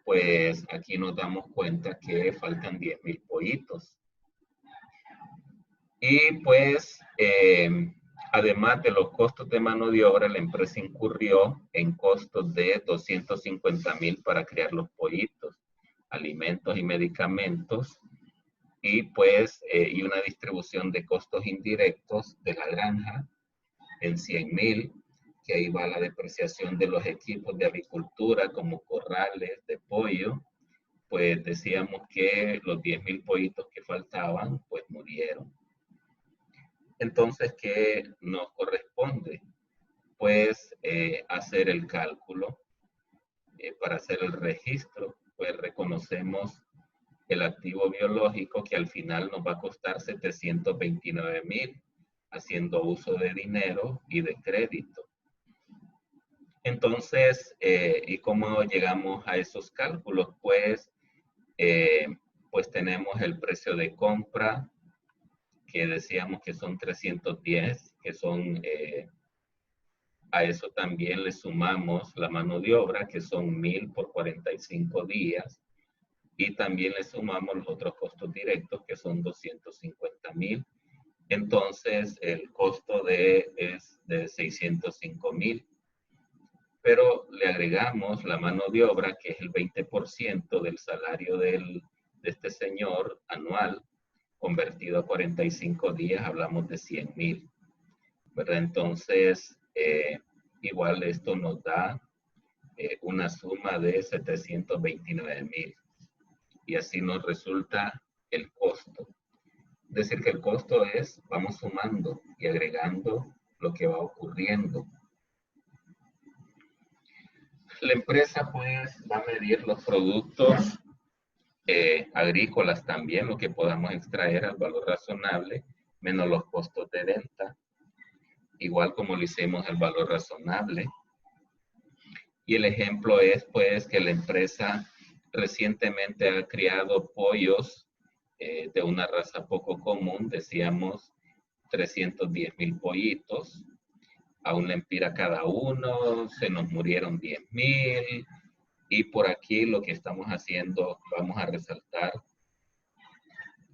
Pues aquí nos damos cuenta que faltan 10,000 pollitos. Y pues, además de los costos de mano de obra, la empresa incurrió en costos de 250,000 para criar los pollitos, alimentos y medicamentos, y pues, y una distribución de costos indirectos de la granja en 100,000, que ahí va la depreciación de los equipos de agricultura como corrales de pollo. Pues decíamos que los 10,000 pollitos que faltaban, pues murieron. Entonces, ¿qué nos corresponde? Pues hacer el cálculo para hacer el registro. Pues reconocemos el activo biológico que al final nos va a costar 729,000, haciendo uso de dinero y de crédito. Entonces, ¿y cómo llegamos a esos cálculos? Pues tenemos el precio de compra, que decíamos que son 310, que son, a eso también le sumamos la mano de obra, que son 1,000 por 45 días, y también le sumamos los otros costos directos, que son 250,000. Entonces, el costo es de 605,000. pero le agregamos la mano de obra, que es el 20% del salario de este señor anual, convertido a 45 días, hablamos de 100,000, ¿verdad? Entonces, igual esto nos da una suma de 729,000. Y así nos resulta el costo. Es decir, que el costo es, vamos sumando y agregando lo que va ocurriendo. La empresa pues va a medir los productos agrícolas también, lo que podamos extraer al valor razonable, menos los costos de venta, igual como lo hicimos el valor razonable. Y el ejemplo es pues que la empresa recientemente ha criado pollos de una raza poco común, decíamos 310,000 pollitos, a un lempira cada uno, se nos murieron 10,000, y por aquí lo que estamos haciendo, vamos a resaltar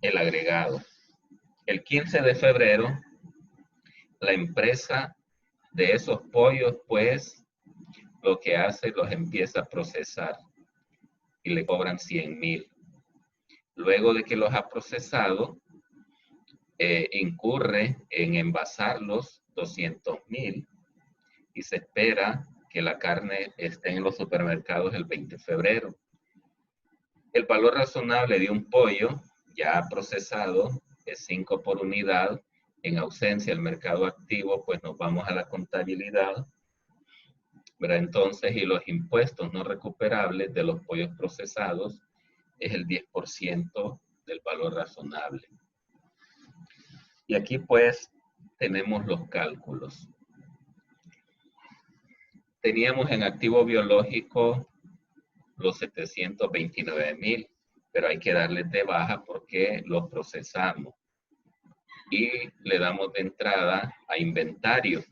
el agregado. El 15 de febrero, la empresa de esos pollos, pues, lo que hace, los empieza a procesar y le cobran 100,000. Luego de que los ha procesado, incurre en envasarlos 200,000 y se espera que la carne esté en los supermercados el 20 de febrero. El valor razonable de un pollo ya procesado es 5 por unidad. En ausencia del mercado activo, pues nos vamos a la contabilidad, ¿verdad? Entonces, y los impuestos no recuperables de los pollos procesados es el 10% del valor razonable. Y aquí pues tenemos los cálculos. Teníamos en activo biológico los 729,000, pero hay que darles de baja porque los procesamos. Y le damos de entrada a inventario.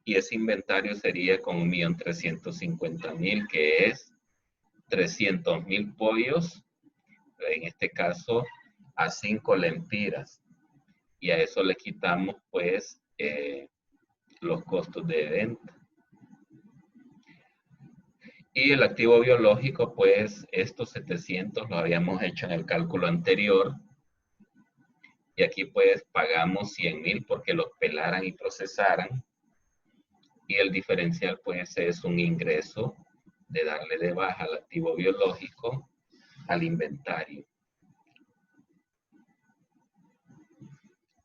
Y ese inventario sería con 1,350,000, que es 300,000 pollos, en este caso a 5 lempiras. Y a eso le quitamos pues los costos de venta. Y el activo biológico, pues estos 700 lo habíamos hecho en el cálculo anterior. Y aquí pues pagamos 100,000 porque los pelaran y procesaran. Y el diferencial pues es un ingreso de darle de baja al activo biológico al inventario.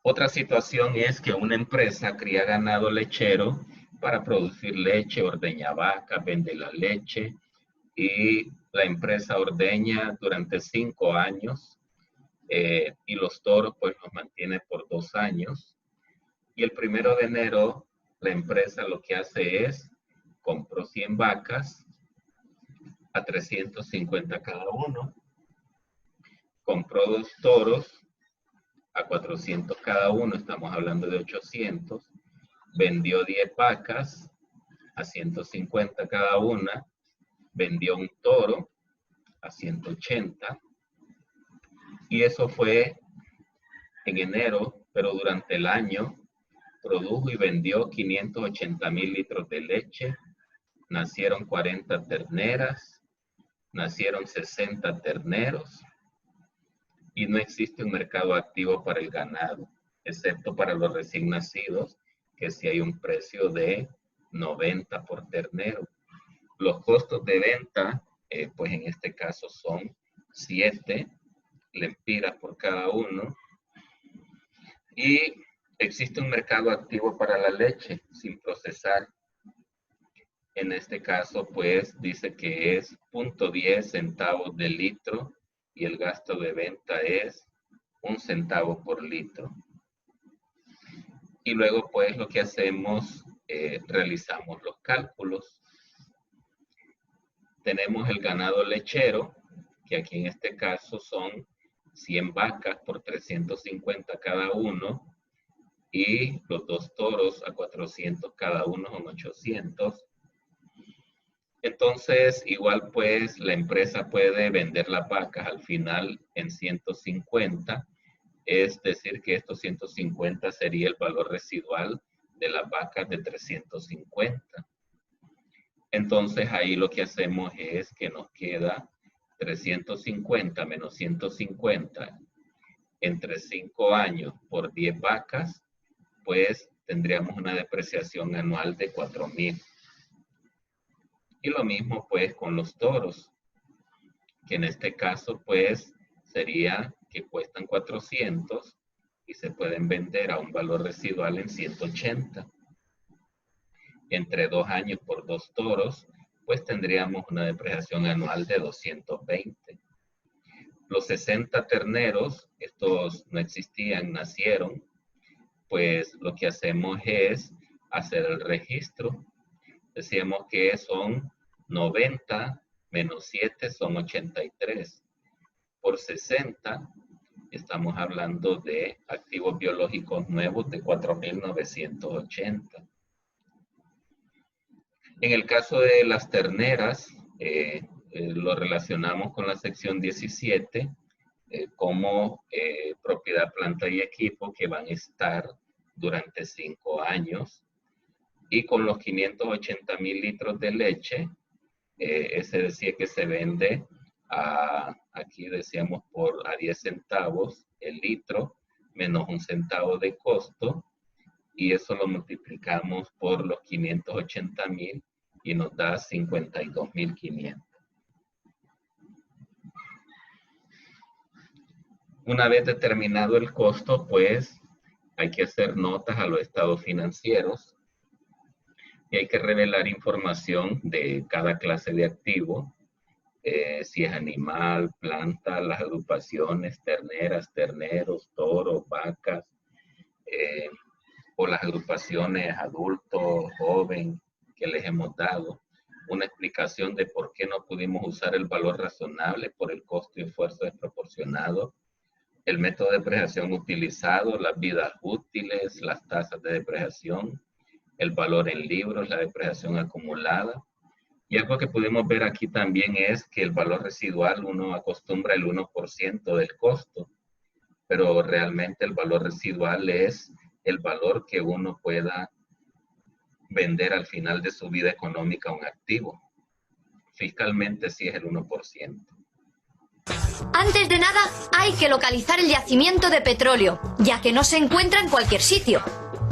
Otra situación es que una empresa cría ganado lechero para producir leche, ordeña vacas, vende la leche, y la empresa ordeña durante 5 años y los toros pues los mantiene por 2 años. Y el 1 de enero la empresa lo que hace es compró 100 vacas a 350 cada uno, compró 2 toros a 400 cada uno, estamos hablando de 800, vendió 10 vacas a 150 cada una, vendió un toro a 180, y eso fue en enero, pero durante el año produjo y vendió 580,000 litros de leche, nacieron 40 terneras, nacieron 60 terneros, y no existe un mercado activo para el ganado, excepto para los recién nacidos, que sí hay un precio de 90 por ternero. Los costos de venta, pues en este caso son 7 lempiras por cada uno, y existe un mercado activo para la leche sin procesar. En este caso, pues dice que es 0.10 centavos de litro y el gasto de venta es 1 centavo por litro. Y luego, pues lo que hacemos, realizamos los cálculos. Tenemos el ganado lechero, que aquí en este caso son 100 vacas por 350 cada uno, y los 2 toros a 400 cada uno son 800. Entonces, igual pues la empresa puede vender las vacas al final en 150, es decir que estos 150 sería el valor residual de las vacas de 350. Entonces ahí lo que hacemos es que nos queda 350 menos 150 entre 5 años por 10 vacas, pues tendríamos una depreciación anual de 4,000. Y lo mismo pues con los toros, que en este caso pues sería que cuestan 400 y se pueden vender a un valor residual en 180. Entre 2 años por 2 toros, pues tendríamos una depreciación anual de 220. Los 60 terneros, estos no existían, nacieron, pues lo que hacemos es hacer el registro. Decíamos que son 90 menos 7 son 83. Por 60 estamos hablando de activos biológicos nuevos de 4,980. En el caso de las terneras, lo relacionamos con la sección 17 como propiedad, planta y equipo que van a estar durante 5 años. Y con los 580,000 litros de leche, ese decía que se vende aquí decíamos a 10 centavos el litro, menos 1 centavo de costo, y eso lo multiplicamos por los 580,000 y nos da 52,500. Una vez determinado el costo, pues hay que hacer notas a los estados financieros y hay que revelar información de cada clase de activo, si es animal, planta, las agrupaciones, terneras, terneros, toros, vacas, o las agrupaciones adultos, joven, que les hemos dado. Una explicación de por qué no pudimos usar el valor razonable por el costo y esfuerzo desproporcionado, el método de depreciación utilizado, las vidas útiles, las tasas de depreciación, el valor en libros, la depreciación acumulada. Y algo que pudimos ver aquí también es que el valor residual uno acostumbra el 1% del costo, pero realmente el valor residual es el valor que uno pueda vender al final de su vida económica un activo. Fiscalmente sí es el 1%. Antes de nada, hay que localizar el yacimiento de petróleo, ya que no se encuentra en cualquier sitio.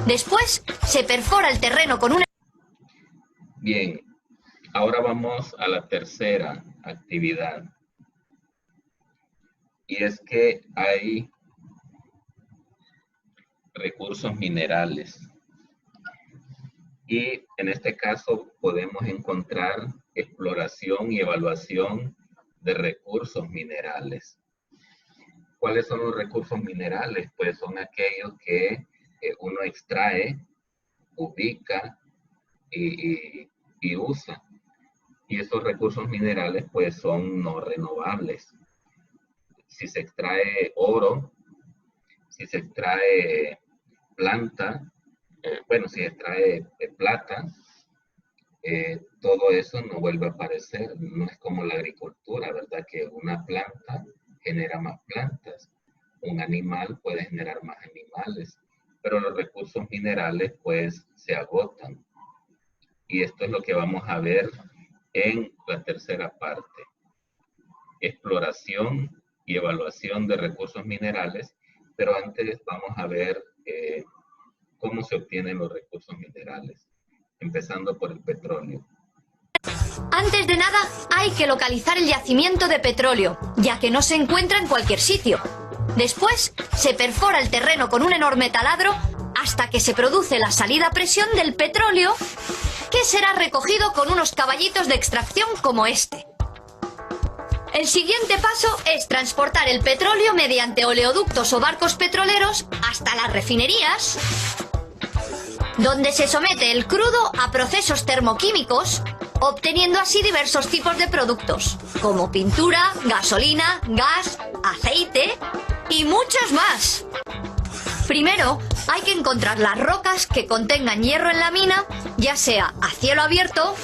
Después, se perfora el terreno con una... Bien, ahora vamos a la tercera actividad. Y es que hay recursos minerales. Y en este caso podemos encontrar exploración y evaluación de recursos minerales. ¿Cuáles son los recursos minerales? Pues son aquellos que uno extrae, ubica y usa. Y esos recursos minerales pues son no renovables. Si se extrae oro, si se extrae planta, si se extrae plata, todo eso no vuelve a aparecer. No es como la agricultura, ¿verdad? Que una planta genera más plantas. Un animal puede generar más animales. Pero los recursos minerales pues se agotan. Y esto es lo que vamos a ver en la tercera parte. Exploración y evaluación de recursos minerales. Pero antes vamos a ver cómo se obtienen los recursos minerales, empezando por el petróleo. Antes de nada, hay que localizar el yacimiento de petróleo, ya que no se encuentra en cualquier sitio. Después, se perfora el terreno con un enorme taladro hasta que se produce la salida a presión del petróleo, que será recogido con unos caballitos de extracción como este. El siguiente paso es transportar el petróleo mediante oleoductos o barcos petroleros hasta las refinerías, donde se somete el crudo a procesos termoquímicos, obteniendo así diversos tipos de productos, como pintura, gasolina, gas, aceite y muchos más. Primero, hay que encontrar las rocas que contengan hierro en la mina, ya sea a cielo abierto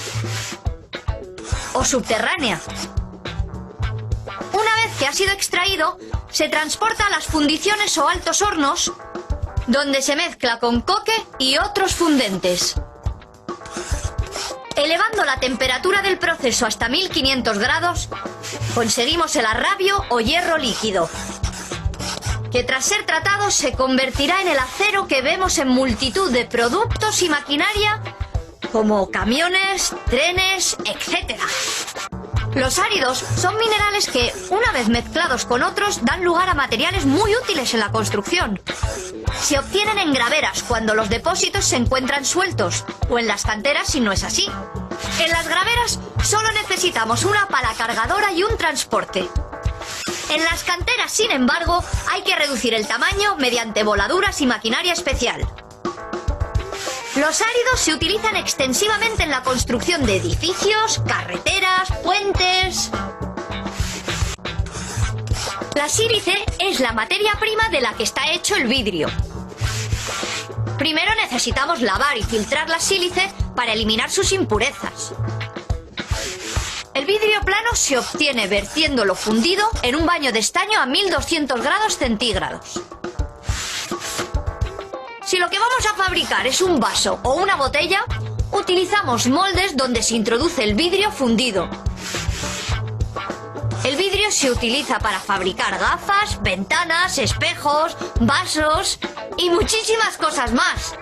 o subterránea. Una vez que ha sido extraído, se transporta a las fundiciones o altos hornos, donde se mezcla con coque y otros fundentes. Elevando la temperatura del proceso hasta 1500 grados, conseguimos el arrabio o hierro líquido, que tras ser tratado se convertirá en el acero que vemos en multitud de productos y maquinaria como camiones, trenes, etc. Los áridos son minerales que, una vez mezclados con otros, dan lugar a materiales muy útiles en la construcción. Se obtienen en graveras cuando los depósitos se encuentran sueltos, o en las canteras si no es así. En las graveras solo necesitamos una pala cargadora y un transporte. En las canteras, sin embargo, hay que reducir el tamaño mediante voladuras y maquinaria especial. Los áridos se utilizan extensivamente en la construcción de edificios, carreteras, puentes. La sílice es la materia prima de la que está hecho el vidrio. Primero necesitamos lavar y filtrar la sílice para eliminar sus impurezas. El vidrio plano se obtiene vertiéndolo fundido en un baño de estaño a 1200 grados centígrados. Si lo que vamos a fabricar es un vaso o una botella, utilizamos moldes donde se introduce el vidrio fundido. El vidrio se utiliza para fabricar gafas, ventanas, espejos, vasos y muchísimas cosas más.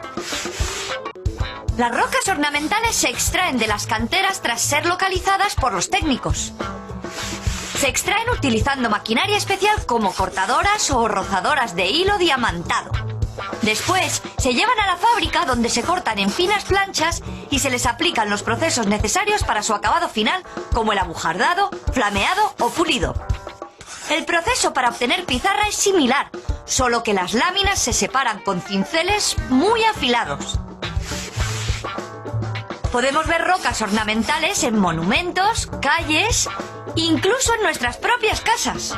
Las rocas ornamentales se extraen de las canteras tras ser localizadas por los técnicos. Se extraen utilizando maquinaria especial como cortadoras o rozadoras de hilo diamantado. Después se llevan a la fábrica donde se cortan en finas planchas y se les aplican los procesos necesarios para su acabado final, como el abujardado, flameado o pulido. El proceso para obtener pizarra es similar, solo que las láminas se separan con cinceles muy afilados. Podemos ver rocas ornamentales en monumentos, calles, incluso en nuestras propias casas.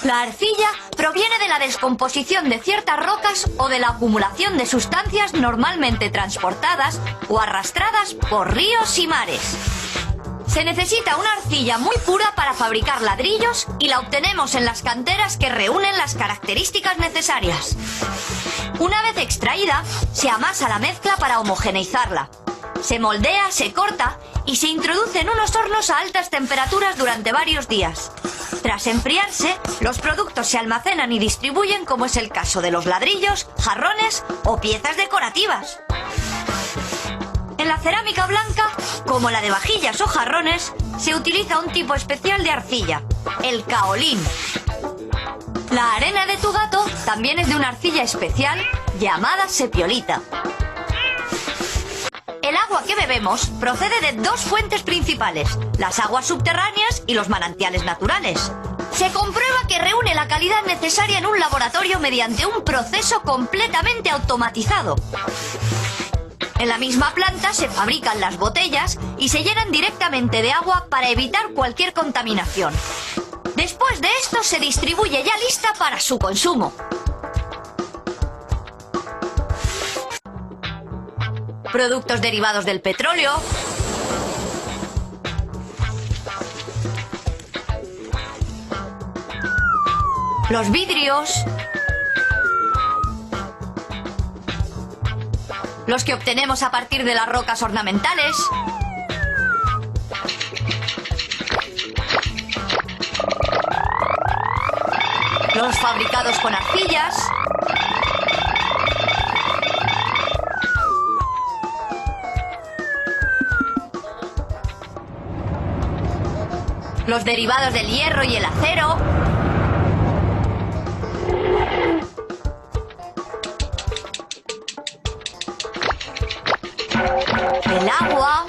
La arcilla proviene de la descomposición de ciertas rocas o de la acumulación de sustancias normalmente transportadas o arrastradas por ríos y mares. Se necesita una arcilla muy pura para fabricar ladrillos y la obtenemos en las canteras que reúnen las características necesarias. Una vez extraída, se amasa la mezcla para homogeneizarla. Se moldea, se corta y se introduce en unos hornos a altas temperaturas durante varios días. Tras enfriarse, los productos se almacenan y distribuyen, como es el caso de los ladrillos, jarrones o piezas decorativas. En la cerámica blanca, como la de vajillas o jarrones, se utiliza un tipo especial de arcilla, el caolín. La arena de tu gato también es de una arcilla especial llamada sepiolita. El agua que bebemos procede de dos fuentes principales, las aguas subterráneas y los manantiales naturales. Se comprueba que reúne la calidad necesaria en un laboratorio mediante un proceso completamente automatizado. En la misma planta se fabrican las botellas y se llenan directamente de agua para evitar cualquier contaminación. Después de esto se distribuye ya lista para su consumo. Productos derivados del petróleo, los vidrios, los que obtenemos a partir de las rocas ornamentales, los fabricados con arcillas, los derivados del hierro y el acero, el agua,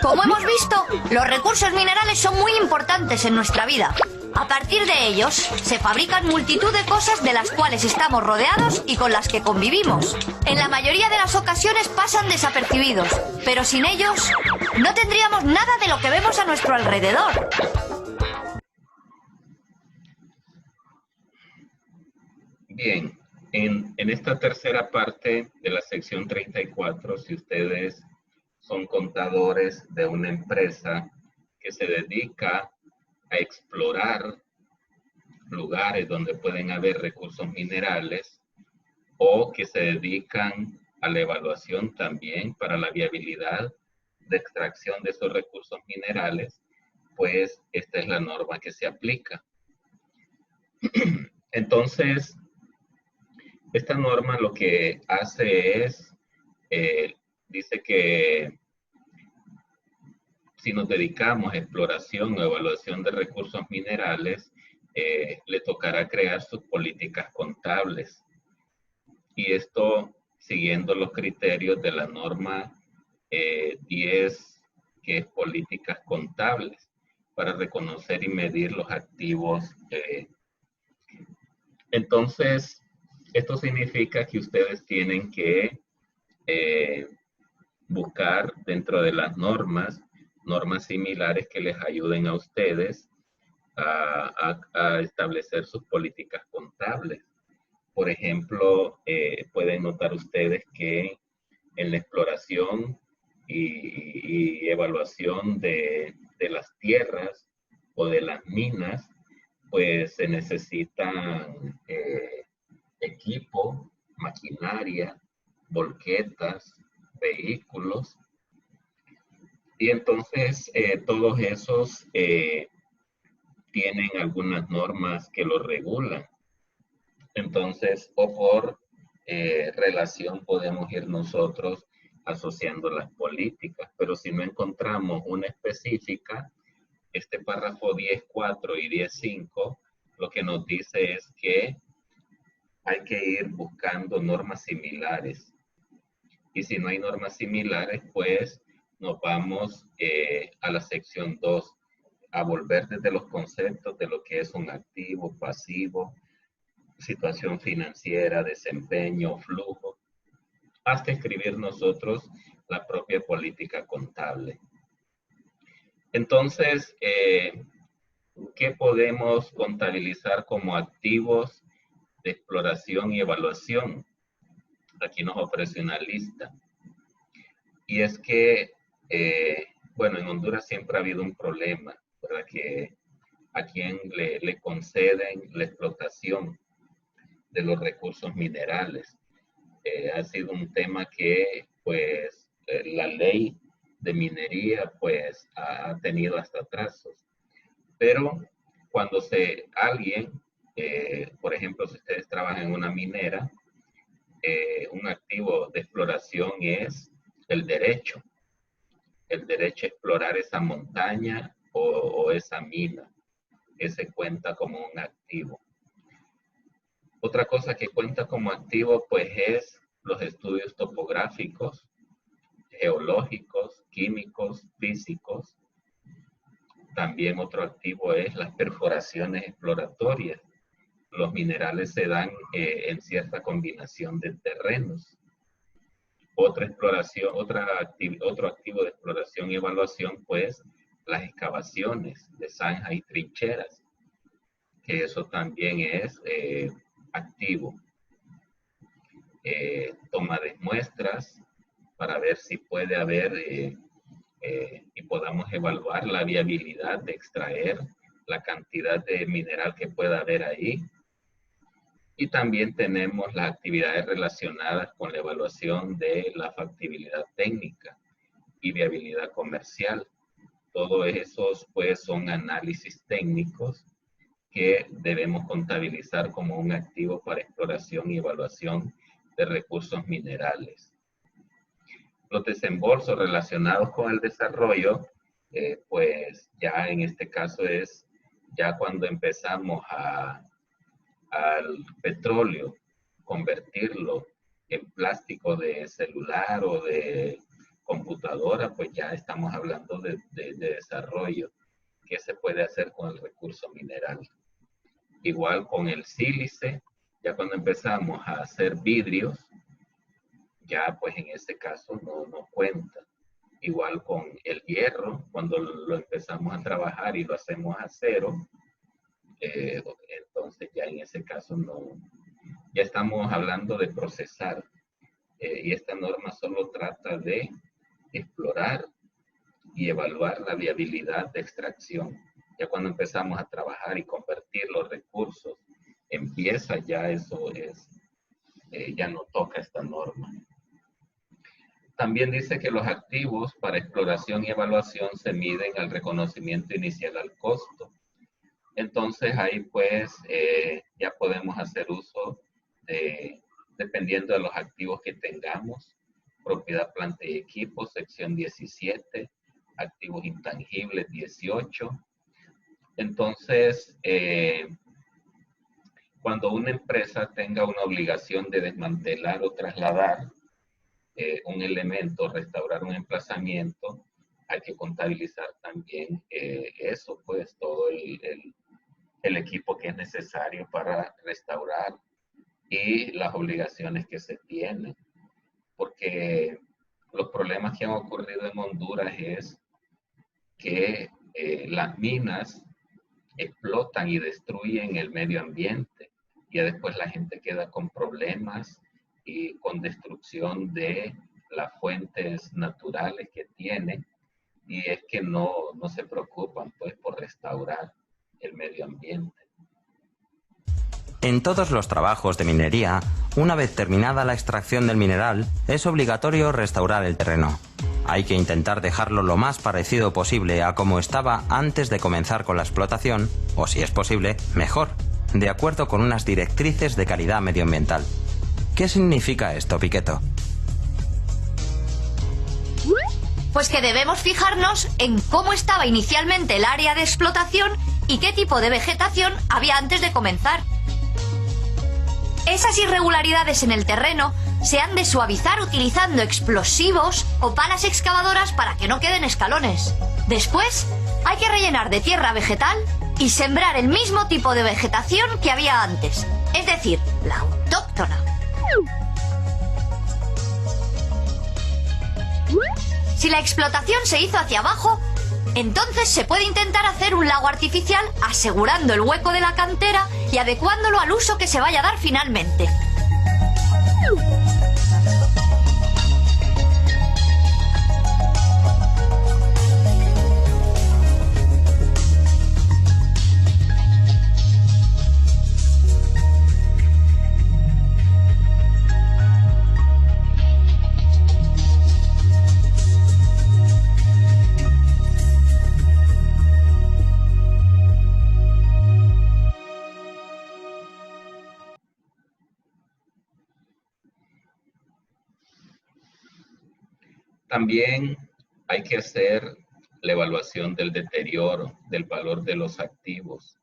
como hemos visto, los recursos minerales son muy importantes en nuestra vida. A partir de ellos, se fabrican multitud de cosas de las cuales estamos rodeados y con las que convivimos. En la mayoría de las ocasiones pasan desapercibidos, pero sin ellos no tendríamos nada de lo que vemos a nuestro alrededor. Bien, en esta tercera parte de la sección 34, si ustedes son contadores de una empresa que se dedica a explorar lugares donde pueden haber recursos minerales, o que se dedican a la evaluación también para la viabilidad de extracción de esos recursos minerales, pues esta es la norma que se aplica. Entonces, esta norma lo que hace es, dice que si nos dedicamos a exploración o evaluación de recursos minerales, le tocará crear sus políticas contables. Y esto siguiendo los criterios de la norma 10, que es políticas contables, para reconocer y medir los activos. Entonces, esto significa que ustedes tienen que buscar dentro de las normas similares que les ayuden a ustedes a establecer sus políticas contables. Por ejemplo, pueden notar ustedes que en la exploración y evaluación de las tierras o de las minas, pues se necesitan equipo, maquinaria, volquetas, vehículos. Y entonces todos esos tienen algunas normas que los regulan. Entonces, o por relación podemos ir nosotros asociando las políticas, pero si no encontramos una específica, este párrafo 10.4 y 10.5 lo que nos dice es que hay que ir buscando normas similares. Y si no hay normas similares, pues nos vamos a la sección 2, a volver desde los conceptos de lo que es un activo, pasivo, situación financiera, desempeño, flujo, hasta escribir nosotros la propia política contable. Entonces, ¿qué podemos contabilizar como activos de exploración y evaluación? Aquí nos ofrece una lista. Y es que, bueno, en Honduras siempre ha habido un problema, ¿verdad? Que a quien le conceden la explotación de los recursos minerales. Ha sido un tema que, pues, la ley de minería, pues, ha tenido hasta atrasos. Pero cuando alguien, por ejemplo, si ustedes trabajan en una minera, un activo de exploración es el derecho a explorar esa montaña o esa mina. Ese cuenta como un activo. Otra cosa que cuenta como activo, pues, es los estudios topográficos, geológicos, químicos, físicos. También otro activo es las perforaciones exploratorias. Los minerales se dan en cierta combinación de terrenos. Otro activo de exploración y evaluación, pues, las excavaciones de zanjas y trincheras, que eso también es activo. Toma de muestras para ver si puede haber y podamos evaluar la viabilidad de extraer la cantidad de mineral que pueda haber ahí. Y también tenemos las actividades relacionadas con la evaluación de la factibilidad técnica y viabilidad comercial. Todos esos, pues, son análisis técnicos que debemos contabilizar como un activo para exploración y evaluación de recursos minerales. Los desembolsos relacionados con el desarrollo, pues ya en este caso es ya cuando empezamos al petróleo, convertirlo en plástico de celular o de computadora, pues ya estamos hablando de desarrollo. ¿Qué se puede hacer con el recurso mineral? Igual con el sílice, ya cuando empezamos a hacer vidrios, ya pues en este caso no cuenta. Igual con el hierro, cuando lo empezamos a trabajar y lo hacemos acero, entonces ya en ese caso ya estamos hablando de procesar. Y esta norma solo trata de explorar y evaluar la viabilidad de extracción. Ya cuando empezamos a trabajar y convertir los recursos, empieza ya eso es ya no toca esta norma. También dice que los activos para exploración y evaluación se miden al reconocimiento inicial al costo. Entonces ahí pues ya podemos hacer uso de, dependiendo de los activos que tengamos, propiedad, planta y equipo, sección 17, activos intangibles 18. Entonces, cuando una empresa tenga una obligación de desmantelar o trasladar un elemento, restaurar un emplazamiento, hay que contabilizar también eso, pues todo el equipo que es necesario para restaurar y las obligaciones que se tienen. Porque los problemas que han ocurrido en Honduras es que las minas explotan y destruyen el medio ambiente. Y después la gente queda con problemas y con destrucción de las fuentes naturales que tiene. Y es que no se preocupan pues por restaurar el medio ambiente. En todos los trabajos de minería, una vez terminada la extracción del mineral, es obligatorio restaurar el terreno. Hay que intentar dejarlo lo más parecido posible a como estaba antes de comenzar con la explotación, o si es posible, mejor, de acuerdo con unas directrices de calidad medioambiental. ¿Qué significa esto, Piqueto? Pues que debemos fijarnos en cómo estaba inicialmente el área de explotación y qué tipo de vegetación había antes de comenzar. Esas irregularidades en el terreno se han de suavizar utilizando explosivos o palas excavadoras para que no queden escalones. Después, hay que rellenar de tierra vegetal y sembrar el mismo tipo de vegetación que había antes, es decir, la autóctona. Si la explotación se hizo hacia abajo, entonces se puede intentar hacer un lago artificial asegurando el hueco de la cantera y adecuándolo al uso que se vaya a dar finalmente. También hay que hacer la evaluación del deterioro, del valor de los activos.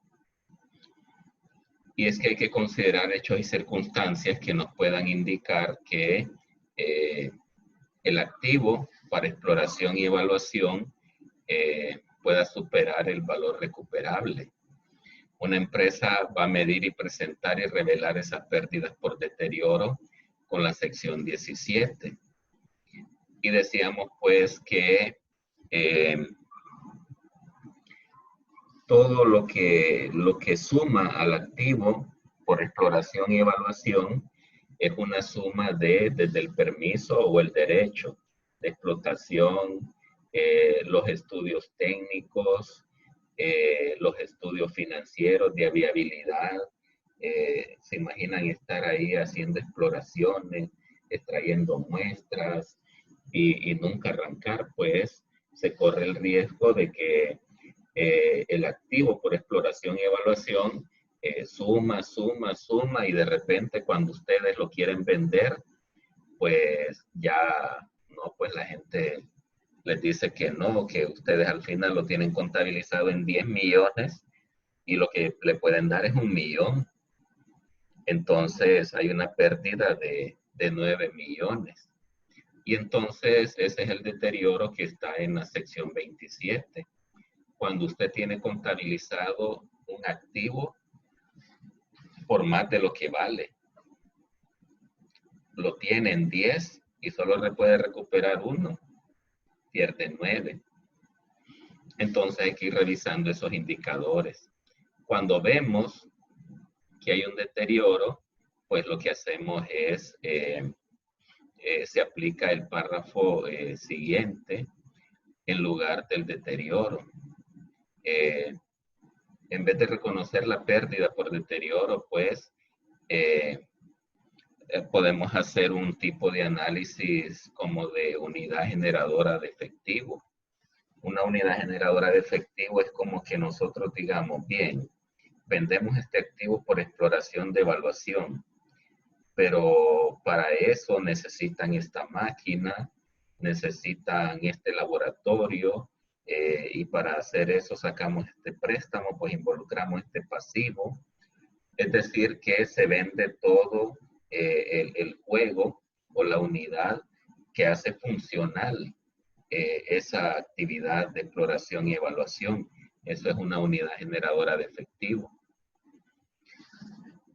Y es que hay que considerar hechos y circunstancias que nos puedan indicar que el activo para exploración y evaluación pueda superar el valor recuperable. Una empresa va a medir y presentar y revelar esas pérdidas por deterioro con la sección 17. Y decíamos pues que todo lo que suma al activo por exploración y evaluación es una suma desde el permiso o el derecho de explotación, los estudios técnicos, los estudios financieros de viabilidad. Se imaginan estar ahí haciendo exploraciones, extrayendo muestras, y nunca arrancar, pues se corre el riesgo de que el activo por exploración y evaluación suma y de repente cuando ustedes lo quieren vender, pues ya no, pues la gente les dice que no, que ustedes al final lo tienen contabilizado en 10 millones y lo que le pueden dar es 1 millón. Entonces hay una pérdida de 9 millones. Y entonces ese es el deterioro que está en la sección 27. Cuando usted tiene contabilizado un activo por más de lo que vale. Lo tiene en 10 y solo le puede recuperar 1. Pierde 9. Entonces hay que ir revisando esos indicadores. Cuando vemos que hay un deterioro, pues lo que hacemos es... se aplica el párrafo siguiente en lugar del deterioro. En vez de reconocer la pérdida por deterioro, pues podemos hacer un tipo de análisis como de unidad generadora de efectivo. Una unidad generadora de efectivo es como que nosotros digamos, bien, vendemos este activo por exploración de evaluación, pero para eso necesitan esta máquina, necesitan este laboratorio, y para hacer eso sacamos este préstamo, pues involucramos este pasivo. Es decir, que se vende todo el juego o la unidad que hace funcional esa actividad de exploración y evaluación. Eso es una unidad generadora de efectivo.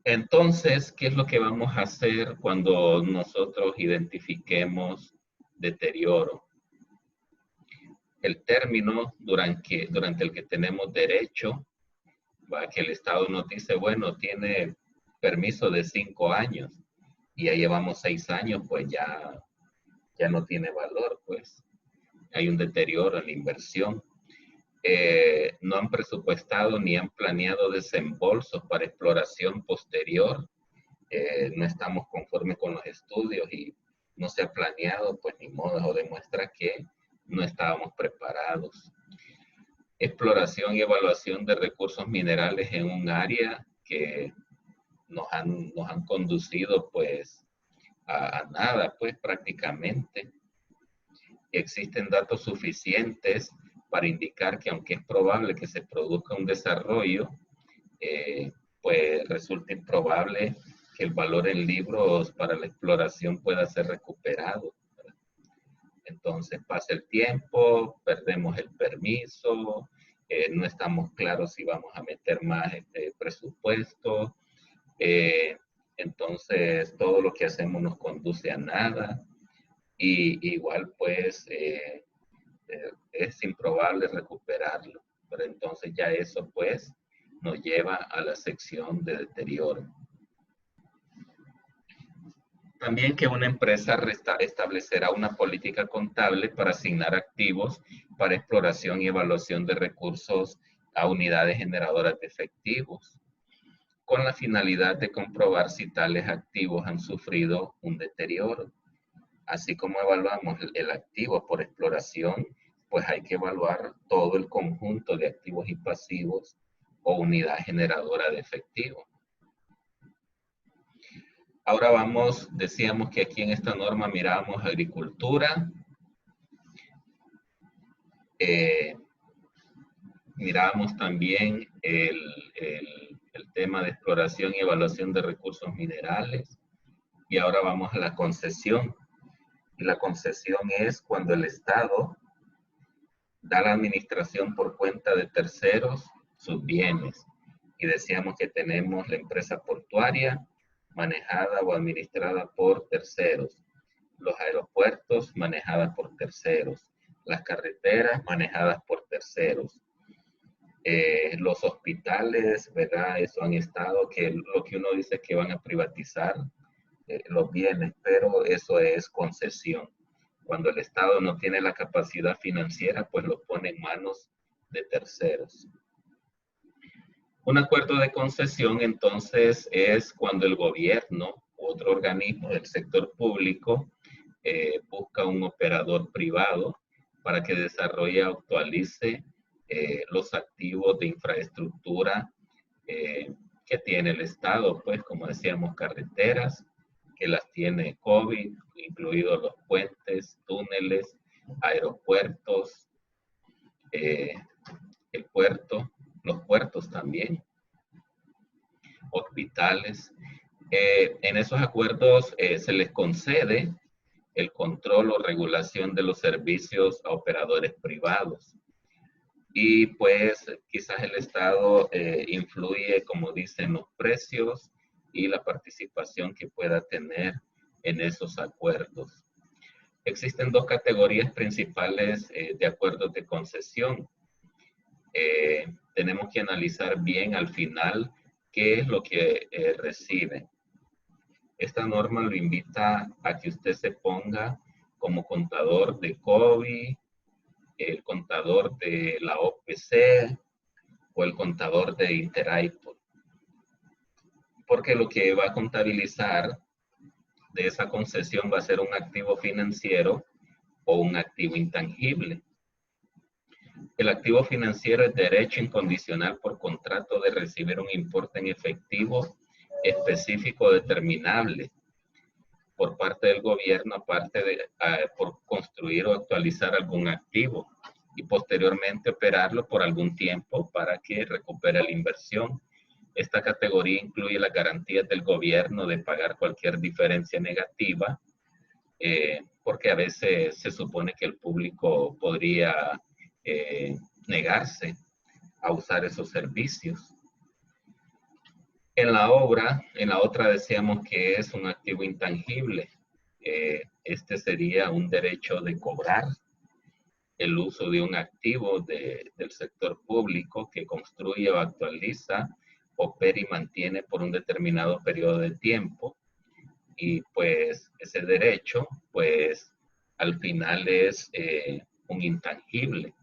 Entonces, ¿qué es lo que vamos a hacer cuando nosotros identifiquemos deterioro? El término durante el que tenemos derecho, ¿va? Que el Estado nos dice, bueno, tiene permiso de 5 años y ya llevamos 6 años, pues ya no tiene valor, pues hay un deterioro en la inversión. No han presupuestado ni han planeado desembolsos para exploración posterior. No estamos conformes con los estudios y no se ha planeado, pues ni modo, eso demuestra que no estábamos preparados. Exploración y evaluación de recursos minerales en un área que nos han conducido pues a nada, pues prácticamente. Existen datos suficientes para indicar que aunque es probable que se produzca un desarrollo, pues resulta improbable que el valor en libros para la exploración pueda ser recuperado. Entonces pasa el tiempo, perdemos el permiso, no estamos claros si vamos a meter más presupuesto, entonces todo lo que hacemos nos conduce a nada y igual pues es improbable recuperarlo, pero entonces ya eso pues nos lleva a la sección de deterioro. También que una empresa establecerá una política contable para asignar activos para exploración y evaluación de recursos a unidades generadoras de efectivos, con la finalidad de comprobar si tales activos han sufrido un deterioro. Así como evaluamos el activo por exploración, pues hay que evaluar todo el conjunto de activos y pasivos o unidad generadora de efectivo. Ahora decíamos que aquí en esta norma mirábamos agricultura, mirábamos también el tema de exploración y evaluación de recursos minerales, y ahora vamos a la concesión. Y la concesión es cuando el Estado da la administración por cuenta de terceros sus bienes. Y decíamos que tenemos la empresa portuaria manejada o administrada por terceros, los aeropuertos manejadas por terceros, las carreteras manejadas por terceros, los hospitales, ¿verdad? Eso han estado, que lo que uno dice que van a privatizar los bienes, pero eso es concesión. Cuando el Estado no tiene la capacidad financiera, pues lo pone en manos de terceros. Un acuerdo de concesión, entonces, es cuando el gobierno u otro organismo del sector público busca un operador privado para que desarrolle o actualice los activos de infraestructura que tiene el Estado, pues, como decíamos, carreteras, que las tiene COVID, incluidos los puentes, túneles, aeropuertos, el puerto, los puertos también, hospitales. En esos acuerdos se les concede el control o regulación de los servicios a operadores privados. Y pues quizás el Estado influye, como dicen, los precios y la participación que pueda tener en esos acuerdos. Existen dos categorías principales de acuerdos de concesión. Tenemos que analizar bien al final qué es lo que recibe. Esta norma lo invita a que usted se ponga como contador de COVID, el contador de la OPC o el contador de Interaipod. Porque lo que va a contabilizar de esa concesión va a ser un activo financiero o un activo intangible. El activo financiero es derecho incondicional por contrato de recibir un importe en efectivo específico determinable por parte del gobierno, aparte de por construir o actualizar algún activo y posteriormente operarlo por algún tiempo para que recupere la inversión. Esta categoría incluye las garantías del gobierno de pagar cualquier diferencia negativa, porque a veces se supone que el público podría negarse a usar esos servicios. En la otra decíamos que es un activo intangible. Este sería un derecho de cobrar el uso de un activo del sector público que construye o actualiza, opera y mantiene por un determinado periodo de tiempo. Y pues ese derecho, pues al final es un intangible.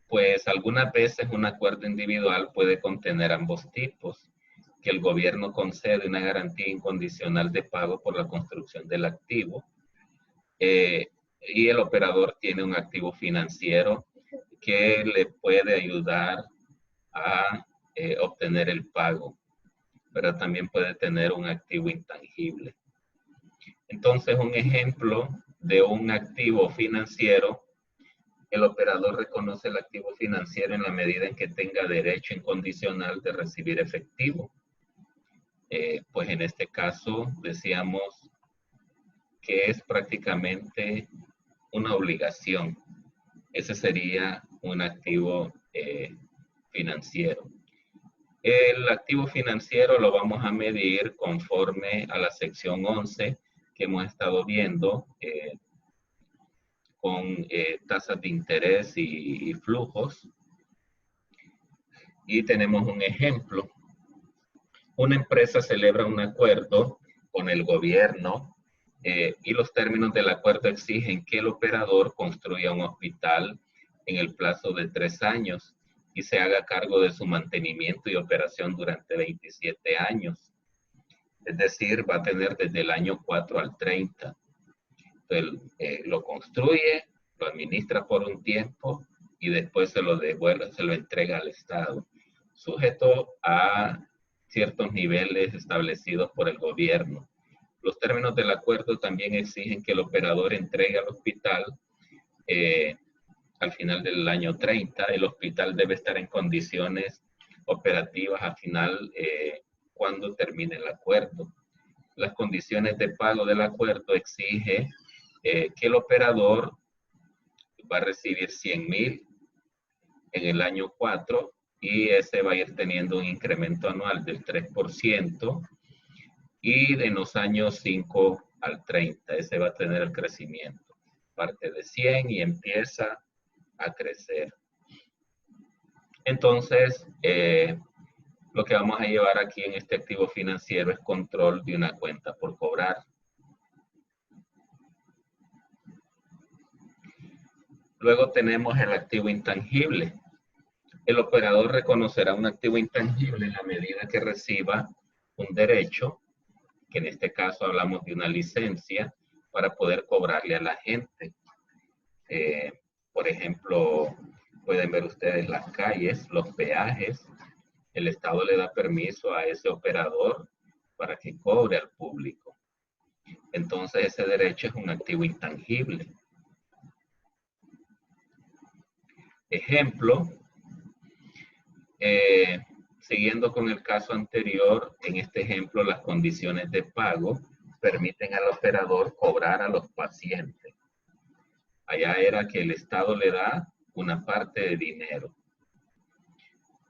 Pues algunas veces un acuerdo individual puede contener ambos tipos, que el gobierno concede una garantía incondicional de pago por la construcción del activo, y el operador tiene un activo financiero que le puede ayudar a obtener el pago, pero también puede tener un activo intangible. Entonces, un ejemplo de un activo financiero: el operador reconoce el activo financiero en la medida en que tenga derecho incondicional de recibir efectivo. Pues en este caso decíamos que es prácticamente una obligación. Ese sería un activo financiero. El activo financiero lo vamos a medir conforme a la sección 11 que hemos estado viendo, con tasas de interés y flujos. Y tenemos un ejemplo. Una empresa celebra un acuerdo con el gobierno y los términos del acuerdo exigen que el operador construya un hospital en el plazo de 3 años y se haga cargo de su mantenimiento y operación durante 27 años. Es decir, va a tener desde el año 4 al 30. Entonces, lo construye, lo administra por un tiempo y después se lo devuelve, se lo entrega al Estado, sujeto a ciertos niveles establecidos por el gobierno. Los términos del acuerdo también exigen que el operador entregue al hospital al final del año 30. El hospital debe estar en condiciones operativas al final cuando termine el acuerdo. Las condiciones de pago del acuerdo exigen que el operador va a recibir 100,000 en el año 4 y ese va a ir teniendo un incremento anual del 3%, y en los años 5 al 30 ese va a tener el crecimiento. Parte de 100 y empieza a crecer. Entonces, lo que vamos a llevar aquí en este activo financiero es control de una cuenta por cobrar. Luego tenemos el activo intangible. El operador reconocerá un activo intangible en la medida que reciba un derecho, que en este caso hablamos de una licencia, para poder cobrarle a la gente. Por ejemplo, pueden ver ustedes las calles, los peajes. El Estado le da permiso a ese operador para que cobre al público. Entonces, ese derecho es un activo intangible. Ejemplo, siguiendo con el caso anterior, en este ejemplo, las condiciones de pago permiten al operador cobrar a los pacientes. Allá era que el Estado le da una parte de dinero.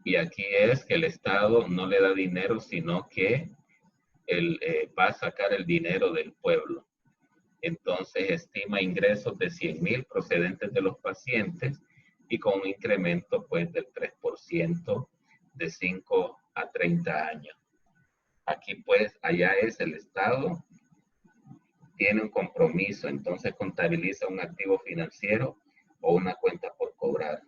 Y aquí es que el Estado no le da dinero, sino que él va a sacar el dinero del pueblo. Entonces estima ingresos de 100,000 procedentes de los pacientes y con un incremento pues del 3% de 5 a 30 años. Aquí pues allá es el Estado tiene un compromiso, entonces contabiliza un activo financiero o una cuenta por cobrar.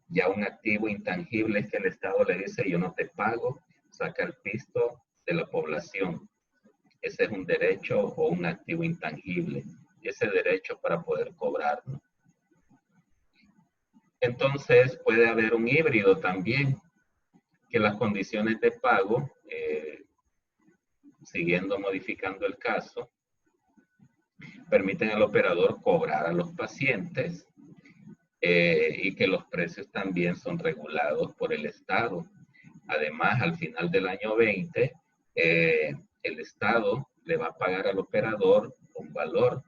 Ya un activo intangible es que el Estado le dice: yo no te pago, saca el pisto de la población. ese es un derecho o un activo intangible. Ese derecho para poder cobrarlo. Entonces puede haber un híbrido también, que las condiciones de pago, siguiendo modificando el caso, permiten al operador cobrar a los pacientes y que los precios también son regulados por el Estado. Además, al final del año 20, el Estado le va a pagar al operador un valor,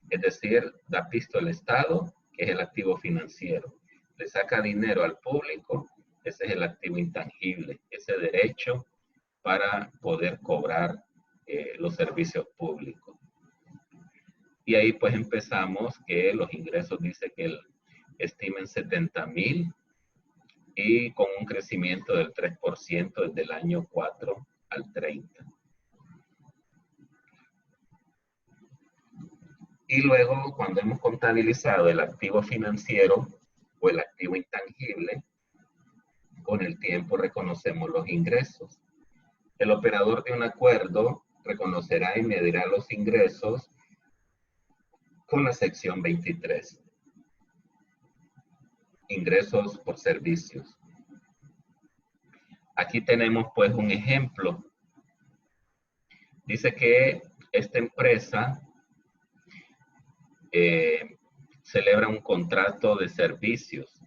es decir, da pisto al Estado, que es el activo financiero. Le saca dinero al público, ese es el activo intangible, ese derecho para poder cobrar los servicios públicos. Y ahí pues empezamos que los ingresos dice que estimen 70,000 y con un crecimiento del 3% desde el año 4 al 30. Y luego, cuando hemos contabilizado el activo financiero o el activo intangible, con el tiempo reconocemos los ingresos. El operador de un acuerdo reconocerá y medirá los ingresos con la sección 23. Ingresos por servicios. Aquí tenemos pues un ejemplo. Dice que esta empresa celebra un contrato de servicios.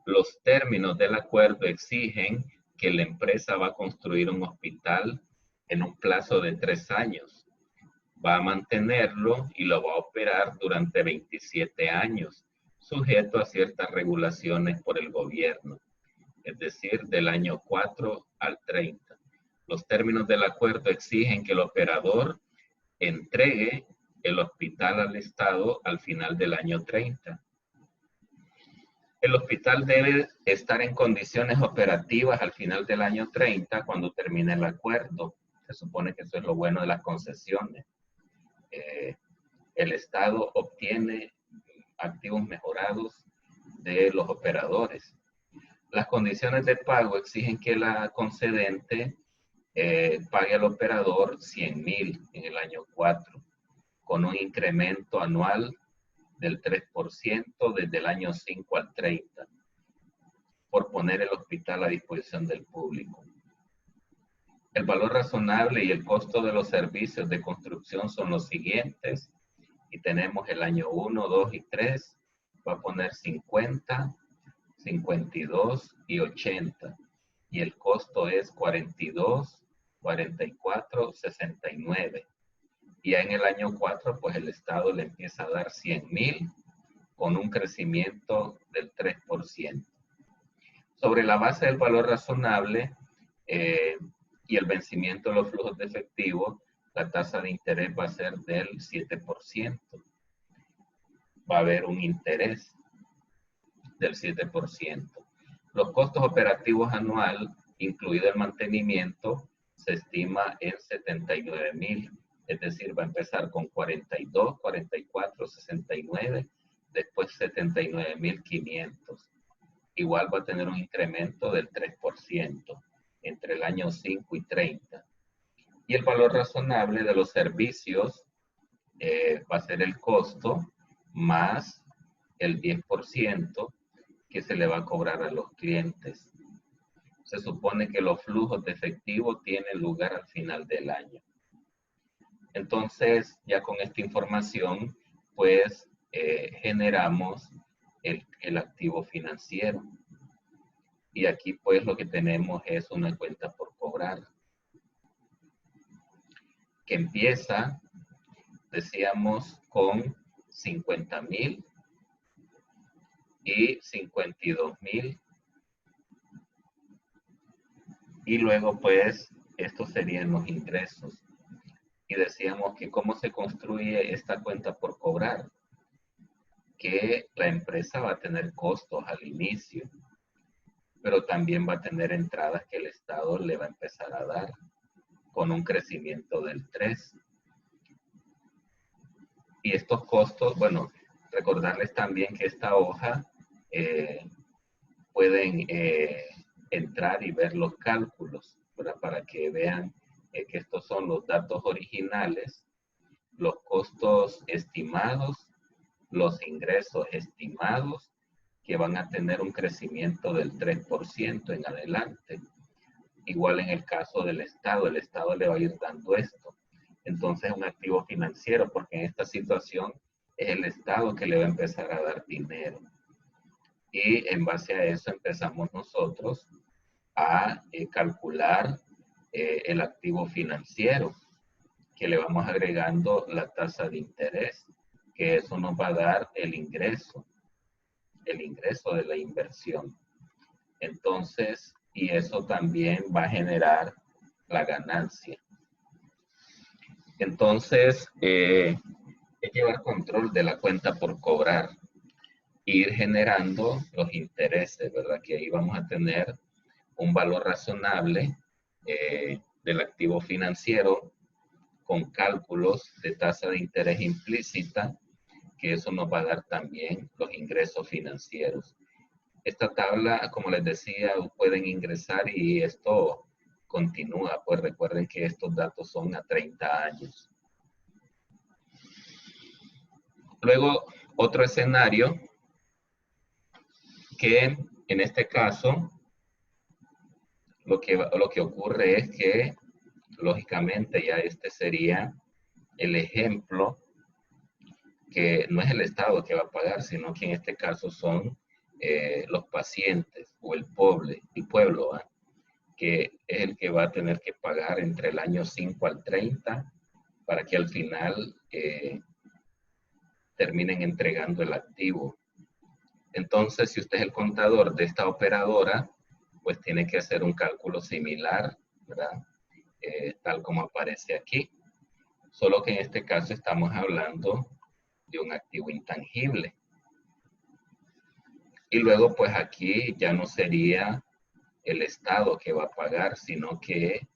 Los términos del acuerdo exigen que la empresa va a construir un hospital en un plazo de 3 años. Va a mantenerlo y lo va a operar durante 27 años, sujeto a ciertas regulaciones por el gobierno, es decir, del año 4 al 30. Los términos del acuerdo exigen que el operador entregue el hospital al Estado al final del año 30. El hospital debe estar en condiciones operativas al final del año 30 cuando termine el acuerdo. Se supone que eso es lo bueno de las concesiones. El Estado obtiene activos mejorados de los operadores. Las condiciones de pago exigen que la concedente pague al operador 100,000 en el año 4, con un incremento anual del 3% desde el año 5 al 30, por poner el hospital a disposición del público. El valor razonable y el costo de los servicios de construcción son los siguientes, y tenemos el año 1, 2 y 3, va a poner 50, 52 y 80, y el costo es 42, 44, 69. Y ya en el año 4, pues el Estado le empieza a dar 100,000 con un crecimiento del 3%. Sobre la base del valor razonable y el vencimiento de los flujos de efectivo, la tasa de interés va a ser del 7%. Va a haber un interés del 7%. Los costos operativos anual, incluido el mantenimiento, se estima en 79,000. Es decir, va a empezar con 42, 44, 69, después 79,500. Igual va a tener un incremento del 3% entre el año 5 y 30. Y el valor razonable de los servicios va a ser el costo más el 10% que se le va a cobrar a los clientes. Se supone que los flujos de efectivo tienen lugar al final del año. Entonces, ya con esta información, pues generamos el activo financiero. Y aquí, pues, lo que tenemos es una cuenta por cobrar, que empieza, decíamos, con 50,000 y 52,000. Y luego, pues, estos serían los ingresos. Y decíamos que cómo se construye esta cuenta por cobrar, que la empresa va a tener costos al inicio, pero también va a tener entradas que el Estado le va a empezar a dar con un crecimiento del 3. Y estos costos, bueno, recordarles también que esta hoja pueden entrar y ver los cálculos, ¿verdad? Para que vean que estos son los datos originales, los costos estimados, los ingresos estimados, que van a tener un crecimiento del 3% en adelante. Igual en el caso del Estado, el Estado le va a ir dando esto. Entonces, un activo financiero, porque en esta situación es el Estado que le va a empezar a dar dinero. Y en base a eso empezamos nosotros a calcular el activo financiero, que le vamos agregando la tasa de interés, que eso nos va a dar el ingreso de la inversión. Entonces, y eso también va a generar la ganancia. Entonces, es llevar control de la cuenta por cobrar, ir generando los intereses, ¿verdad? Que ahí vamos a tener un valor razonable del activo financiero con cálculos de tasa de interés implícita, que eso nos va a dar también los ingresos financieros. Esta tabla, como les decía, pueden ingresar y esto continúa, pues recuerden que estos datos son a 30 años. Luego, otro escenario que en este caso lo que ocurre es que lógicamente ya este sería el ejemplo que no es el Estado que va a pagar, sino que en este caso son los pacientes o el pueblo, ¿va? Que es el que va a tener que pagar entre el año 5 al 30 para que al final terminen entregando el activo. Entonces, si usted es el contador de esta operadora, pues tiene que hacer un cálculo similar, ¿verdad? Tal como aparece aquí. Solo que en este caso estamos hablando de un activo intangible. Y luego, pues aquí ya no sería el Estado que va a pagar, sino que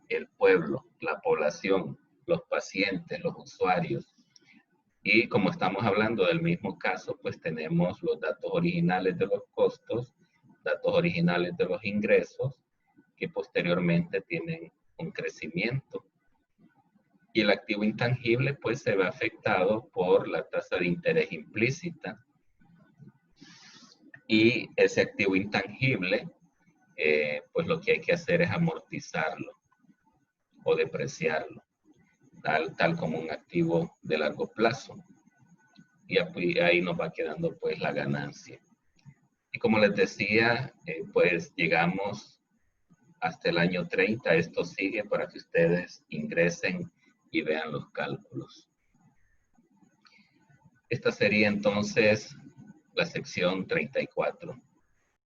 el pueblo, la población, los pacientes, los usuarios. Y como estamos hablando del mismo caso, pues tenemos los datos originales de los costos, datos originales de los ingresos, que posteriormente tienen un crecimiento. Y el activo intangible, pues se ve afectado por la tasa de interés implícita. Y ese activo intangible, pues lo que hay que hacer es amortizarlo o depreciarlo, tal como un activo de largo plazo. Y ahí nos va quedando pues la ganancia. Y como les decía, pues llegamos hasta el año 30. Esto sigue para que ustedes ingresen y vean los cálculos. Esta sería entonces la sección 34.